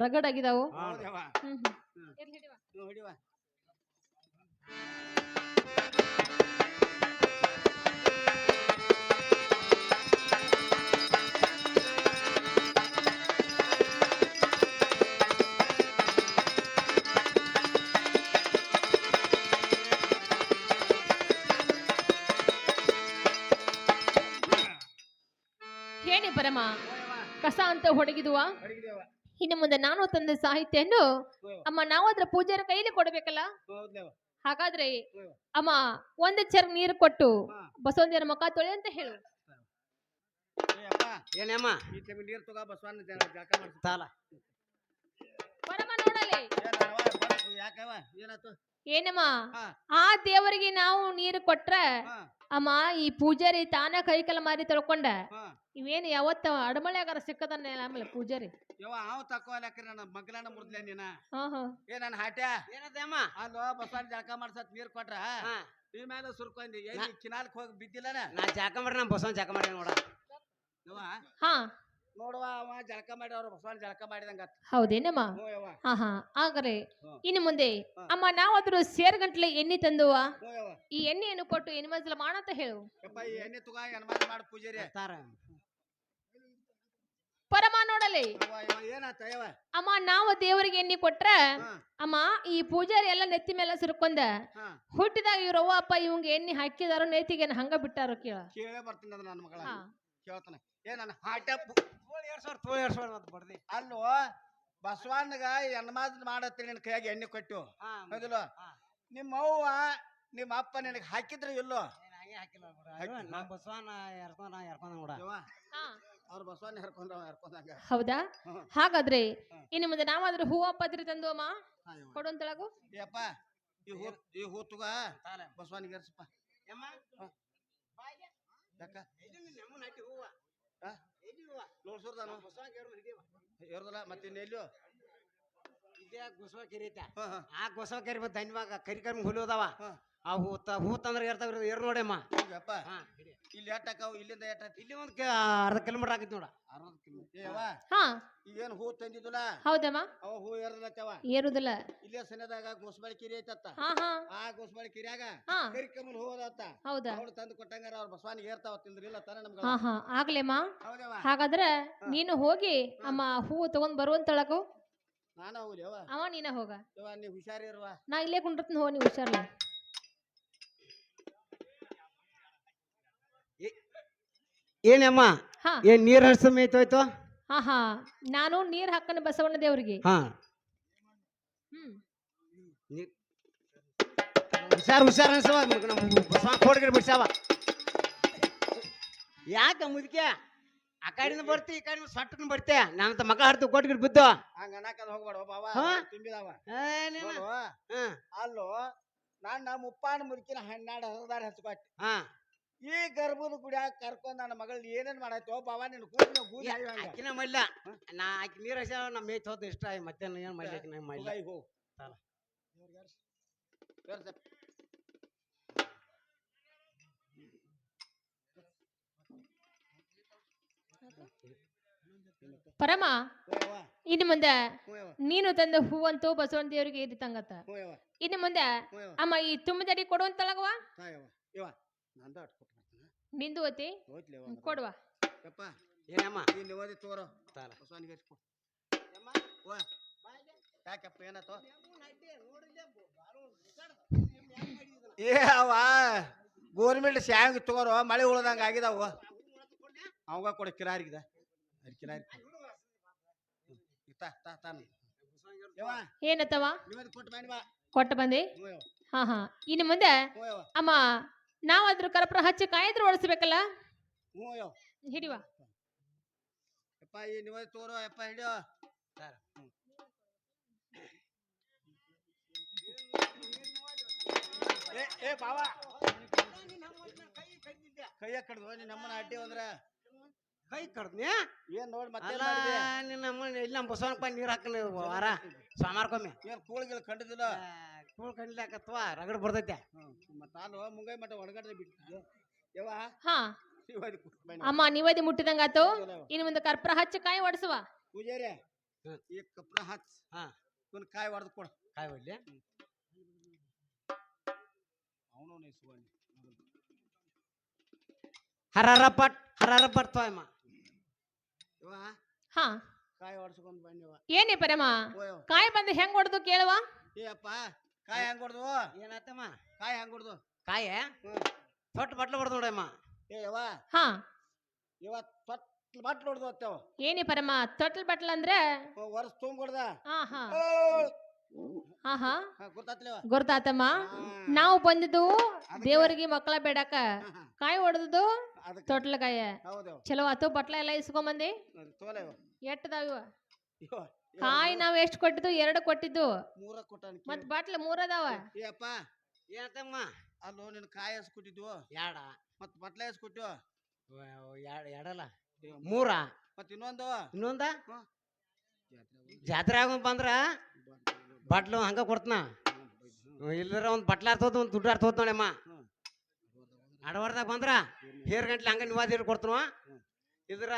ರಗಡ್ ಆಗಿದಾವು ಹೌದವ್ವ ಹ್ಮ್ ಹ್ಮ್. ಇರ್ಲಿ ಹಿಡಿವ. ಹೊಡಿವ ಏನೇ ಪರಮ ಕಸ ಅಂತ ಹೊಡಗಿದುವ ಹೊಡಿಗಿದೇವ ಇನ್ನು ಮುಂದೆ ನಾನು ತಂದ ಸಾಹಿತ್ಯನ್ನು ಅಮ್ಮ ನಾವಾದ್ರ ಪೂಜಾರ ಕೈಲಿ ಕೊಡ್ಬೇಕಲ್ಲ ಹೌದವ್ವ ಹಾಗಾದ್ರೆ ಅಮ್ಮ ಒಂದ್ ಚರ್ ನೀರು ಕೊಟ್ಟು ಬಸವಣ್ಣನ ಮುಖ ತೊಳೆ ಅಂತ ಹೇಳು ಏ ಅಪ್ಪ ಏನಮ್ಮ ಈ ಟೈಮ್ ನೀರು ತಗೋ ಬಸವಣ್ಣ ಜಳಕ ಮಾಡ್ತಾನ ತಾಲ ಪರಮ ನೋಡಲಿ ಯಾಕವ ಏನಾಯ್ತು ಏನಮ್ಮ ಹಾ. ಆ ದೇವರಿಗೆ ನಾವು ನೀರು ಕೊಟ್ರ ಹಾ, ಅಮ್ಮ ಈ ಪೂಜಾರಿ ತಾನ ಕೈಕಲ ಮಾರಿ ತೊಳ್ಕೊಂಡ ಹಾ. ಇವೇನು ಯಾವತ್ತ ಅಡಮಳೆಗಾರ ಸಿಕ್ಕದನ್ನ ಆಮೇಲೆ ಪೂಜಾರಿ ಅವ ತಕೋಲಕ್ರಿ ನನ್ನ ಮಗ್ಲನ ಮುರ್ದ್ಲೆ ನೀನ ಹಾ ಹಾ ಏ ನನ್ನ ಹಾಟ್ಯ ಏನದಮ್ಮ ಅಲ್ಲೋ ಬಸವಣ್ಣ ಜಳಕ ಮಾಡ್ಸತ್ ನೀರ್ ಕೊಟ್ರ ಈ ಮೇಲೆ ಸುರ್ಕೊಂಡಿ ಎಲ್ಲಿ ಕಿನಾಲ್ಕ್ ಹೋಗಿ ಬಿದ್ದಿಲ್ಲನ ನಾ ಜಾಕ ಮಾಡ್ರಿ ನಾ ಬಸವನ್ ಜಾಕ ಮಾಡಿ ನೋಡ ಯವ್ವ ಹಾ ನೋಡುವ ಅವ ಜಳಕ ಮಾಡಿ ಅವ್ರ ಬಸವಣ್ಣ ಜಳಕ ಮಾಡಿದಂಗ ಹೌದೇನಮ್ಮ ಹ್ಞೂ ಯವ್ವ ಹಾ ಹಾ ಆಗರೆ ಹ್ಮ್. ಇನ್ನು ಮುಂದೆ ಹಾ. ಅಮ್ಮ ನಾವಾದ್ರೂ ಸೇರ್ ಗಂಟ್ಲೆ ಎಣ್ಣೆ ತಂದುವ ಹ್ಞೂ ಯವ್ವ ಈ ಎಣ್ಣೆಯನ್ನು ಕೊಟ್ಟು ಎಣ್ಣೆ ಮಜಲ ಮಾಡಂತ ಹೇಳು ಯಪ್ಪ ಈ ಎಣ್ಣೆ ತುಗ ಎನ್ಮಾಡಿ ಮಾಡು ಪೂಜಾರಿ ತಾರ ಪರಮ ನೋಡಲಿ ಯವ್ವ ಯವ್ವ ಏನಾತ ಯವ್ವ ಅಮ್ಮ ನಾವು ದೇವರಿಗೆ ಎಣ್ಣೆ ಕೊಟ್ರ ಹಾ ಅಮ್ಮ ಈ ಪೂಜಾರಿ ಎಲ್ಲ ನೆತ್ತಿ ಮೇಲೆ ಸುರ್ಕೊಂಡ ಹಾ ಹುಟ್ಟಿದಾಗ ಇವ್ರವ್ವ ಅಪ್ಪ ಇವಂಗ ಎಣ್ಣೆ ಹಾಕಿದಾರೋ ನೇತಿಗೆ ಹಂಗ ಬಿಟ್ಟಾರೋ ಕೇಳ ಕೇಳೇ ಬರ್ತೀನಿ ಅದು ನನ್ನ ಮಗಳ ಹಾ. ಕೇಳ್ತಾನೆ ಏ ನನ್ನ ಹಾಟ್ಯ ತೋಳ್ ಏರ್ಸೋರ್ ಮತ್ತೆ ಬಡ್ದಿ ಅಲ್ಲೋ ಬಸವಣ್ಣಗ ಎನ್ಮಾದ್ ಮಾಡತ್ತೀನಿ ನಿನ್ ಕೈಯಾಗ ಎಣ್ಣೆ ಕೊಟ್ಟು ಹೌದಿಲ್ಲ ನಿಮ್ಮ ಅವ್ವ ನಿಮ್ಮ ಅಪ್ಪ ನಿನಗೆ ಹಾಕಿದ್ರು ಇಲ್ಲೋ ನಾ ಬಸವನ ಎರ್ಕೊಂಡ ನೋಡ ಯವ್ವ ಹಾ. ಅವ್ರ ಬಸವಣ್ಣ ಹರ್ಕೊಂಡಂಗ ಹೌದಾ ಹ್ಮ್. ಹಾಗಾದ್ರೆ ಹ್ಮ್. ಇನ್ನು ಮುಂದೆ ನಾವಾದ್ರೂ ಹೂವ ಪತ್ರಿ ತಂದು ಅಮ್ಮ ಹಾ, ಯವ್ವ. ಕೊಡುವಂತಳಗು ಏಪ್ಪ ಈ ಹೂ ತುಗ ಬಸವನಿಗೆ ಏರ್ಸಪ್ಪ ಯಾಕ ನೋಡ್ಸೋರ್ದಾನು ಏರ್ದಲ್ಲ ಮತ್ತೆ ಇನ್ನೆಲ್ಲೋ ಇದೇ ಗುಸವ ಕೆರಿತ ಹಾ ಹಾ ಆ ಗುಸವ ಕೆರಿ ಮತ್ತೆ ಧನ್ಯವಾಗ ಕರಿ ಕರ್ಮ ಹುಲಿ ಹೋದಾವ ಹಾ ಆ ಹೂ ತಂದ್ರೆ ಏರ್ತಾವ ಏರ್ ನೋಡಮ್ಮ ಯಪ್ಪ ಇಲ್ಲಿ ಎಟ್ಟಾಕವು ಇಲ್ಲಿಂದ ಎಟ್ಟ ಇಲ್ಲಿ ಒಂದು ಅರ್ಧ ಕಿಲೋಮೀಟರ್ ಆಗೈತಿ ನೋಡ 60 ಕಿಲೋಮೀಟರ್ ಏವ ಹಾ ಈಗೇನು ಹೂ ತಂದಿದ್ದುಲ ಹೌದಮ್ಮ ಅವ ಹೂ ಏರ್ದಲತ್ತವ ಏರುದಿಲ್ಲ ಇಲ್ಲೇ ಸನೇದಾಗ ಗೋಸ್ಬಾಳಿ ಕಿರಿ ಐತತ್ತ ಹಾ ಹಾ ಆ ಗೋಸ್ಬಾಳಿ ಕಿರಿಯಾಗ ಹಾ ಕರಿಕಮ್ಮಲ್ ಹೂ ಅದಾವತ್ತ ಹೌದಾ ಅವ್ಳು ತಂದು ಕೊಟ್ಟಂಗಾರ ಅವ್ರ ಬಸವನಿಗೆ ಏರ್ತಾವ ತಿಂದ್ರಿಲ್ಲ ತಾನ ನಮ್ಗ ಹಾ ಹಾ ಆಗ್ಲೇಮ್ಮ ಹೌದವ ಹಾಗಾದ್ರೆ ನೀನು ಹೋಗಿ ಅಮ್ಮ ಹೂವು ತಗೊಂಡ್ ಬರುವಂತಳಗು ನಾನ ಹೋಗ್ಲಿ ಯವ್ವ ಅವ ನೀನ ಹೋಗ ಯವ್ವ ನೀ ಹುಷಾರಿರುವ ನಾ ಇಲ್ಲೇ ಕುಂಡಿರ್ತೀನಿ ಹೋಗಿ ನೀವು ಹುಷಾರ್ಲಿ ಏನಮ್ಮ ಹಾ ಏನ್ ನೀರ್ ಹರಿಸ ಮೇಯ್ತೋಯ್ತು ಹಾ ಹಾ ನಾನು ನೀರ್ ಹಾಕನ ಬಸವಣ್ಣ ದೇವ್ರಿಗೆ ಹಾ ಹ್ಮ್ ಹುಷಾರ್ ಅನ್ಸವ ಬಸವ ಕೋಡ್ಗಿರ್ ಬಿಡ್ಸಾವ ಯಾಕ ಮುದ್ಕೆ ಆ ಕಡೆಯಿಂದ ಬರ್ತಿ ಈ ಕಡೆ ಸಟ್ಟನ್ ಬರ್ತೆ ನಾನಂತ ಮಗ ಹರ್ತು ಕೋಟ್ಗಿರ್ ಬಿದ್ದು ಹಂಗ ಅನ್ನಕದ ಹೋಗ್ಬೇಡ ಬಾವ ಹಾ? ತುಂಬಿದಾವ ನೀನು? ನೋಡು ಹಾ ಅಲ್ಲೋ ನಾನ್ ನಮ್ಮ ಮುಪ್ಪಾನ ಮುದುಕಿನ ಹನ್ನೆರಡು ಹರದಾರ ಹಚ್ಕೊಟ್ಟಿ ಹಾ ಈ ಗರ್ಭದ ಗುಡಿಯಾಗ ಕರ್ಕೊಂಡ್ ನನ್ನ ಮಗಳ್ ಏನೇನ್ ಮಾಡಾಯ್ತು ಬಾವ ನಿನ್ ಕೂದ ಗೂದಿ ಅಕ್ಕಿನ ಮಲ್ಲ ನಾ ಆಕಿ ನೀರ್ ಹಸ ನಮ್ಮ ಮೇಯ್ತು ಹೋದ್ ಇಷ್ಟ ಆಯ್ ಮತ್ತೆ ಏನ್ ಮಾಡ್ಲಿ ಆಕಿ ನಂಗ್ ಮಾಡ್ಲಿ ಹೋ ಸಾಲ. ಪರಮ ಇನ್ನು ಮುಂದೆ ನೀನು ತಂದ ಹೂವಂತೂ ಬಸವಣ್ಣ ದೇವರಿಗೆ ಇದು ತಂಗತ್ತ ಇನ್ನು ಮುಂದೆ ಅಮ್ಮ ಈ ತುಂಬದಡಿ ಕೊಡುವಂತಳಗವ ನಂದ ಅಟ್ಕೊಟ್ಟು ಬರ್ತಾನ ನಿಂದು ಓತಿ ಹೋಯ್ತ್ಲಿ ಕೊಡುವ ಯಪ್ಪ ಏನಮ್ಮ ಈ ನಿವದಿ ತೋರೋ ಸಾಲ. ಬಸವನಿಗೆ ಹಚ್ಕೊ ಯಾಕಪ್ಪ ಏನಾಯ್ತು ಏ ಅವ ಗೋರ್ಮೆಂಟ್ ಶಾಂಗ್ ತಗೋರೋ ಮಳೆ ಉಳ್ದಂಗ ಆಗಿದಾವ ಅವಾಗ ಕೊಡ ಕಿರಾರಿಗಿದ ಕಿರಾರಿ ತಾನು ಏನತ್ತವ ನಿವದಿ ಕೊಟ್ಟು ಬನ್ನಿ ಬಾ ಕೊಟ್ಟ ಬಂದಿ ಹಾ ಹಾ ಇನ್ನು ಮುಂದೆ ಅಮ್ಮ ನಾವಾದ್ರೂ ಕರ್ಪೂರ ಹಚ್ಚಿ ಕಾಯಿದ್ರು ಓಡಿಸ್ಬೇಕಲ್ಲ ಹ್ಞೂ ಯವ್ ಹಿಡಿವ ಯಪ್ಪ ಈ ನಿವದಿ ತೋರೋ ಯಪ್ಪ ಹಿಡಿಯೋ ಏ ಬಾವ ಕೈಯ ಕಡ್ದು ನೀನ್ ನಮ್ಮನ್ನ ಅಡ್ಡಿ ಅಂದ್ರ ಕೈ ಕಡ್ದ್ನಿ ಏನ್ ನೋಡ್ ಮತ್ತೆ ಅಲ್ಲ ನಿನ್ನ ಇಲ್ಲಿ ನಮ್ಮ ಬಸವನಪ್ಪ ನೀರ್ ಹಾಕನ ವಾರ ಸೋಮಾರ್ಕೊಮ್ಮೆ ಏನ್ ಕೂಳ್ಗಿಲ್ ಕಂಡಿದಿಲ್ಲ ಕೂಳ್ ಕಂಡ್ಲಾಕತ್ವ ರಗಡ್ ಬರ್ತೈತೆ ಮತ್ತ ನಾನು ಮುಂಗೈ ಮಟ್ಟ ಒಣಗಡ್ದೆ ಬಿಟ್ಟಿದ್ದೆ ಯವ್ವ ಹಾ ನಿವದಿ ಕೊಟ್ಟು ಬನ್ನಿ ಅಮ್ಮ ನಿವದಿ ಮುಟ್ಟಿದಂಗಾತು ಇನ್ನು ಮುಂದೆ ಕರ್ಪೂರ ಹಚ್ಚಿ ಕಾಯಿ ಓಡಿಸುವ ಪೂಜಾರಿ ಈ ಕಪ್ರ ಹಚ್ ಹಾ ಒಂದು ಕಾಯಿ ಹೊಡೆದು ಕೊಡು ಕಾಯಿ ಒಳ್ಳೆ ಅವನು ಸುವರ್ಣ ಹರರ ಪಟ್ ತೋಯಮ್ಮ ಯವ್ವ ಹಾ ಕಾಯಿ ಹೊಡ್ಸ್ಕೊಂಡ್ ಬನ್ನಿವ ಏನೇ ಪರಮ ಕಾಯಿ ಬಂದು ಹೆಂಗ್ ಹೊಡೆದು ಕೇಳುವ ಏ ಅಪ್ಪ ಕಾಯಿ ಹೆಂಗ್ ಹೊಡ್ದು ಏನಾತಮ್ಮ ಕಾಯಿ ಹೆಂಗ್ ಹೊಡ್ದು ಕಾಯ ತೊಟ್ಟು ಬಟ್ಲು ಬಡ್ದು ನೋಡಮ್ಮ ಏ ಯವ್ವ ಹಾ ಇವತ್ ತೊಟ್ಲು ಬಟ್ಲು ಹೊಡ್ದು ಅತ್ತವ ಏನೇ ಪರಮ ತೊಟ್ಲ್ ಬಟ್ಲ್ ಅಂದ್ರೆ ವರ್ಷ ತುಂಬ ಹೊಡ್ದ ಹಾ ಹಾ ಹಾ ಹಾ ಗೊತ್ತಾತ್ಲೇವ ಗೊತ್ತಾತಮ್ಮ ನಾವು ಬಂದಿದ್ದು ದೇವರಿಗೆ ಮಕ್ಕಳ ಬೇಡಕ ಕಾಯಿ ಹೊಡೆದು ಅದಕ್ಕೆ ತೊಟ್ಲ ಕಾಯ ಹೌದವ ಚಲೋ ಆತು ಬಟ್ಲ ಎಲ್ಲ ಇಸ್ಕೊಂಬಂದಿ ತೋಲೆ ಎಟ್ಟದಾವ ಇವ ಕಾಯಿ ನಾವ್ ಎಷ್ಟ್ ಕೊಟ್ಟಿದ್ದು 2 ಕೊಟ್ಟಿದ್ದು ಮೂರ ಕೊಟ್ಟಾನ ಮತ್ ಬಾಟ್ಲ 3 ಅದಾವ. ಏಪ್ಪ ಏನತ್ತಮ್ಮ ಅಲ್ಲೋ ನಿನ್ ಕಾಯಿ ಹಸ್ ಕೊಟ್ಟಿದ್ವು ಯಾಡ ಮತ್ ಬಟ್ಲ ಹಸ್ ಕೊಟ್ಟಿವ ಎರಡಲ್ಲ 3 ಮತ್ ಇನ್ನೊಂದು ಇನ್ನೊಂದ ಹ್ಮ್. ಜಾತ್ರೆ ಆಗ ಬಂದ್ರ ಬಟ್ಲು ಹಂಗ ಕೊಡ್ತನ ಇಲ್ಲರ ಒಂದ್ ಬಟ್ಲ ಅರ್ತೋದ್ ಒಂದ್ ದುಡ್ಡು ಅರ್ತೋದ್ ನೋಡಮ್ಮ ಅಡವಾರ್ದಾಗ ಬಂದ್ರ ಹೇರ್ ಗಂಟ್ಲೆ ಹಂಗ ನಿವಾದಿ ಕೊಡ್ತನವ ಇದ್ರ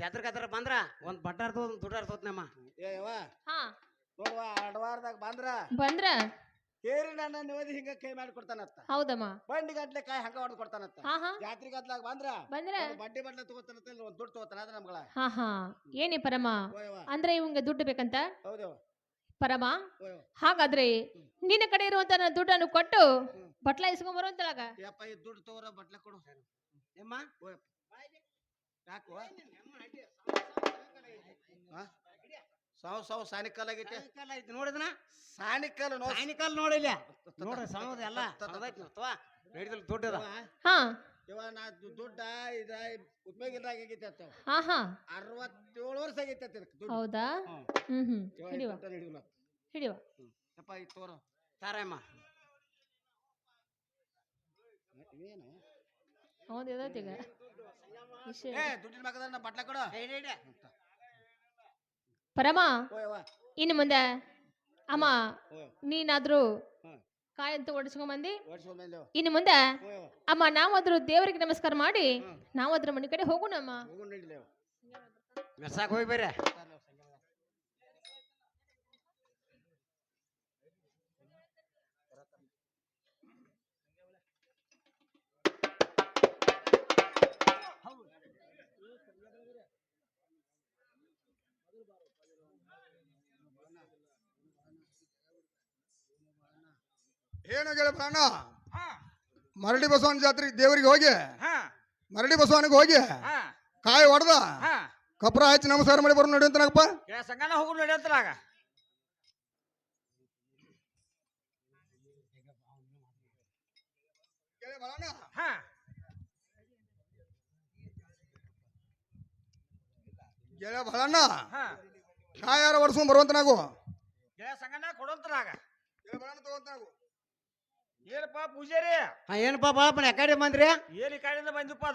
ಜಾತ್ರೆಗತ್ರ ಬಂದ್ರ ಒಂದ್ ಬಟ್ಟ ಅರ್ತೋದ್ ಒಂದ್ ದುಡ್ಡು ಅರ್ತೋದ್ನಮ್ಮ ಏವ ಹಾ ನೋಡುವ ಅಡವಾರದಾಗ ಬಂದ್ರ ಹೇರಿ ನನ್ನ ನಿವದಿ ಹಿಂಗ ಕೈ ಮಾಡಿ ಕೊಡ್ತಾನತ್ತ ಹೌದಮ್ಮ. ಬಂಡಿ ಗಟ್ಲೆ ಕಾಯಿ ಹಂಗ ಹೊಡೆದು ಕೊಡ್ತಾನತ್ತ ಹಾ ಹಾ ಜಾತ್ರೆ ಗದ್ಲಾಗ ಬಂದ್ರ ಬಂದ್ರ ಬಡ್ಡಿ ಬಟ್ಲ ತಗೋತಾನತ್ತ ಒಂದ್ ದುಡ್ಡು ತಗೋತಾನ ಅದ ನಮ್ಗಳ ಹಾ ಹಾ ಏನೇ ಪರಮ ಓಯವ ಅಂದ್ರೆ ಇವಂಗ ದುಡ್ಡು ಬೇಕಂತ ಹೌದೇವ ಪರಮ. ಓಯವ ಹಾಗಾದ್ರೆ ನಿನ್ನ ಕಡೆ ಇರುವಂತ ನನ್ನ ದುಡ್ಡನ್ನು ಕೊಟ್ಟು ಬಟ್ಲ ಇಸ್ಕೊಂಡ್ ಬರುವಂತಳಗ. ಯಪ್ಪ ಈ ದುಡ್ಡು ತಗೋರ ಬಟ್ಲ ಕೊಡು ಏಮ್ಮ ಯಾಕೋ ಸಾವು ಸಾನಿಕಲ್ ಆಗೈತೆ ನೋಡಿದನ ಸಾನಿಕಲ್ ಸಾಯನಿಕಾಲ ನೋಡಿಲ್ಲ ನೋಡ್ರಿ ಸಮದ ಎಲ್ಲ ನಡಿದಲ್ ದುಡ್ಡು ಹಾ ಇವ ನಾ ದುಡ್ಡ ಇದ ಉಪಯೋಗ ಇಲ್ದಾಗ ಆಗೈತೆ ಅಂತ ಹಾ ಹಾ 67 ವರ್ಷ ಆಗೈತೆ ಅಂತ ಇದಕ್ಕೆ ದುಡ್ಡು ಹೌದಾ ಹಿಡಿವ ಹಿಡಿಯುವ ಹಿಡಿವ ಯಪ್ಪ ಈ ತೋರ ತಾರಮ್ಮ ಏನು ಹೌದು ಎದೈತಿ ಈಗ ವಿಷಯ. ಏ ದುಡ್ಡಿನ ಮಗದ ನಾ ಬಟ್ಲ ಕೊಡು ಪರಮ ಓಯವ್ವ ಇನ್ನು ಮುಂದೆ ಅಮ್ಮ ಓ ನೀನಾದ್ರೂ ಹ್ಮ್ ಕಾಯಿ ಅಂತ ಓಡಿಸ್ಕೊಂಡ್ ಬಂದಿ. ಓಡಿಸ್ಕೊಂಡ್ ಬಂದೇವ ಇನ್ನು ಮುಂದೆ ಓಯವ್ವ ಅಮ್ಮ ನಾವಾದ್ರೂ ದೇವರಿಗೆ ನಮಸ್ಕಾರ ಮಾಡಿ ನಾವಾದ್ರೂ ಮನೆ ಕಡೆ ಹೋಗೋಣಮ್ಮ. ಹೋಗೋಣ ನಡಿಲೇವ ಮೆರ್ಸಾಕ್ ಹೋಗಿ ಬರ್ರಿ ಏನು ಗೆಳೆ ಪ್ರಾಣ ಮರಡಿ ಬಸವನ ಜಾತ್ರೆ ದೇವರಿಗೆ ಹೋಗಿ ಮರಡಿ ಬಸವನಿಗೆ ಹೋಗಿ ಕಾಯಿ ಹೊಡೆದ ಕಪ್ರ ಹಚ್ಚಿ ನಮಸ್ಕಾರ ಮಾಡಿ ಬರೋ ನಡಿ ಅಂತನಪ್ಪ ಸಂಗನ ಹೋಗು ನಡೆಯತ್ತಲಾಗ ಗೆಳೆ ಬಲಣ್ಣ ಕಾಯಿ ಯಾರ ವರ್ಷ ಬರುವಂತನಾಗು ಸಂಗನ ಕೊಡಂತಲಾಗ ಗೆಳೆ ಬಲಣ್ಣ ತಗೊಂತನಾಗು ಏನಪ್ಪ ಪೂಜಾರಿ ಏನಪ್ಪ ಬಾಳಪ್ಪನ ಯಾಕಡೆ ಬಂದ್ರಿ ಏನ್ ಈ ಕಡೆಯಿಂದ ಬಂದಿಪ್ಪ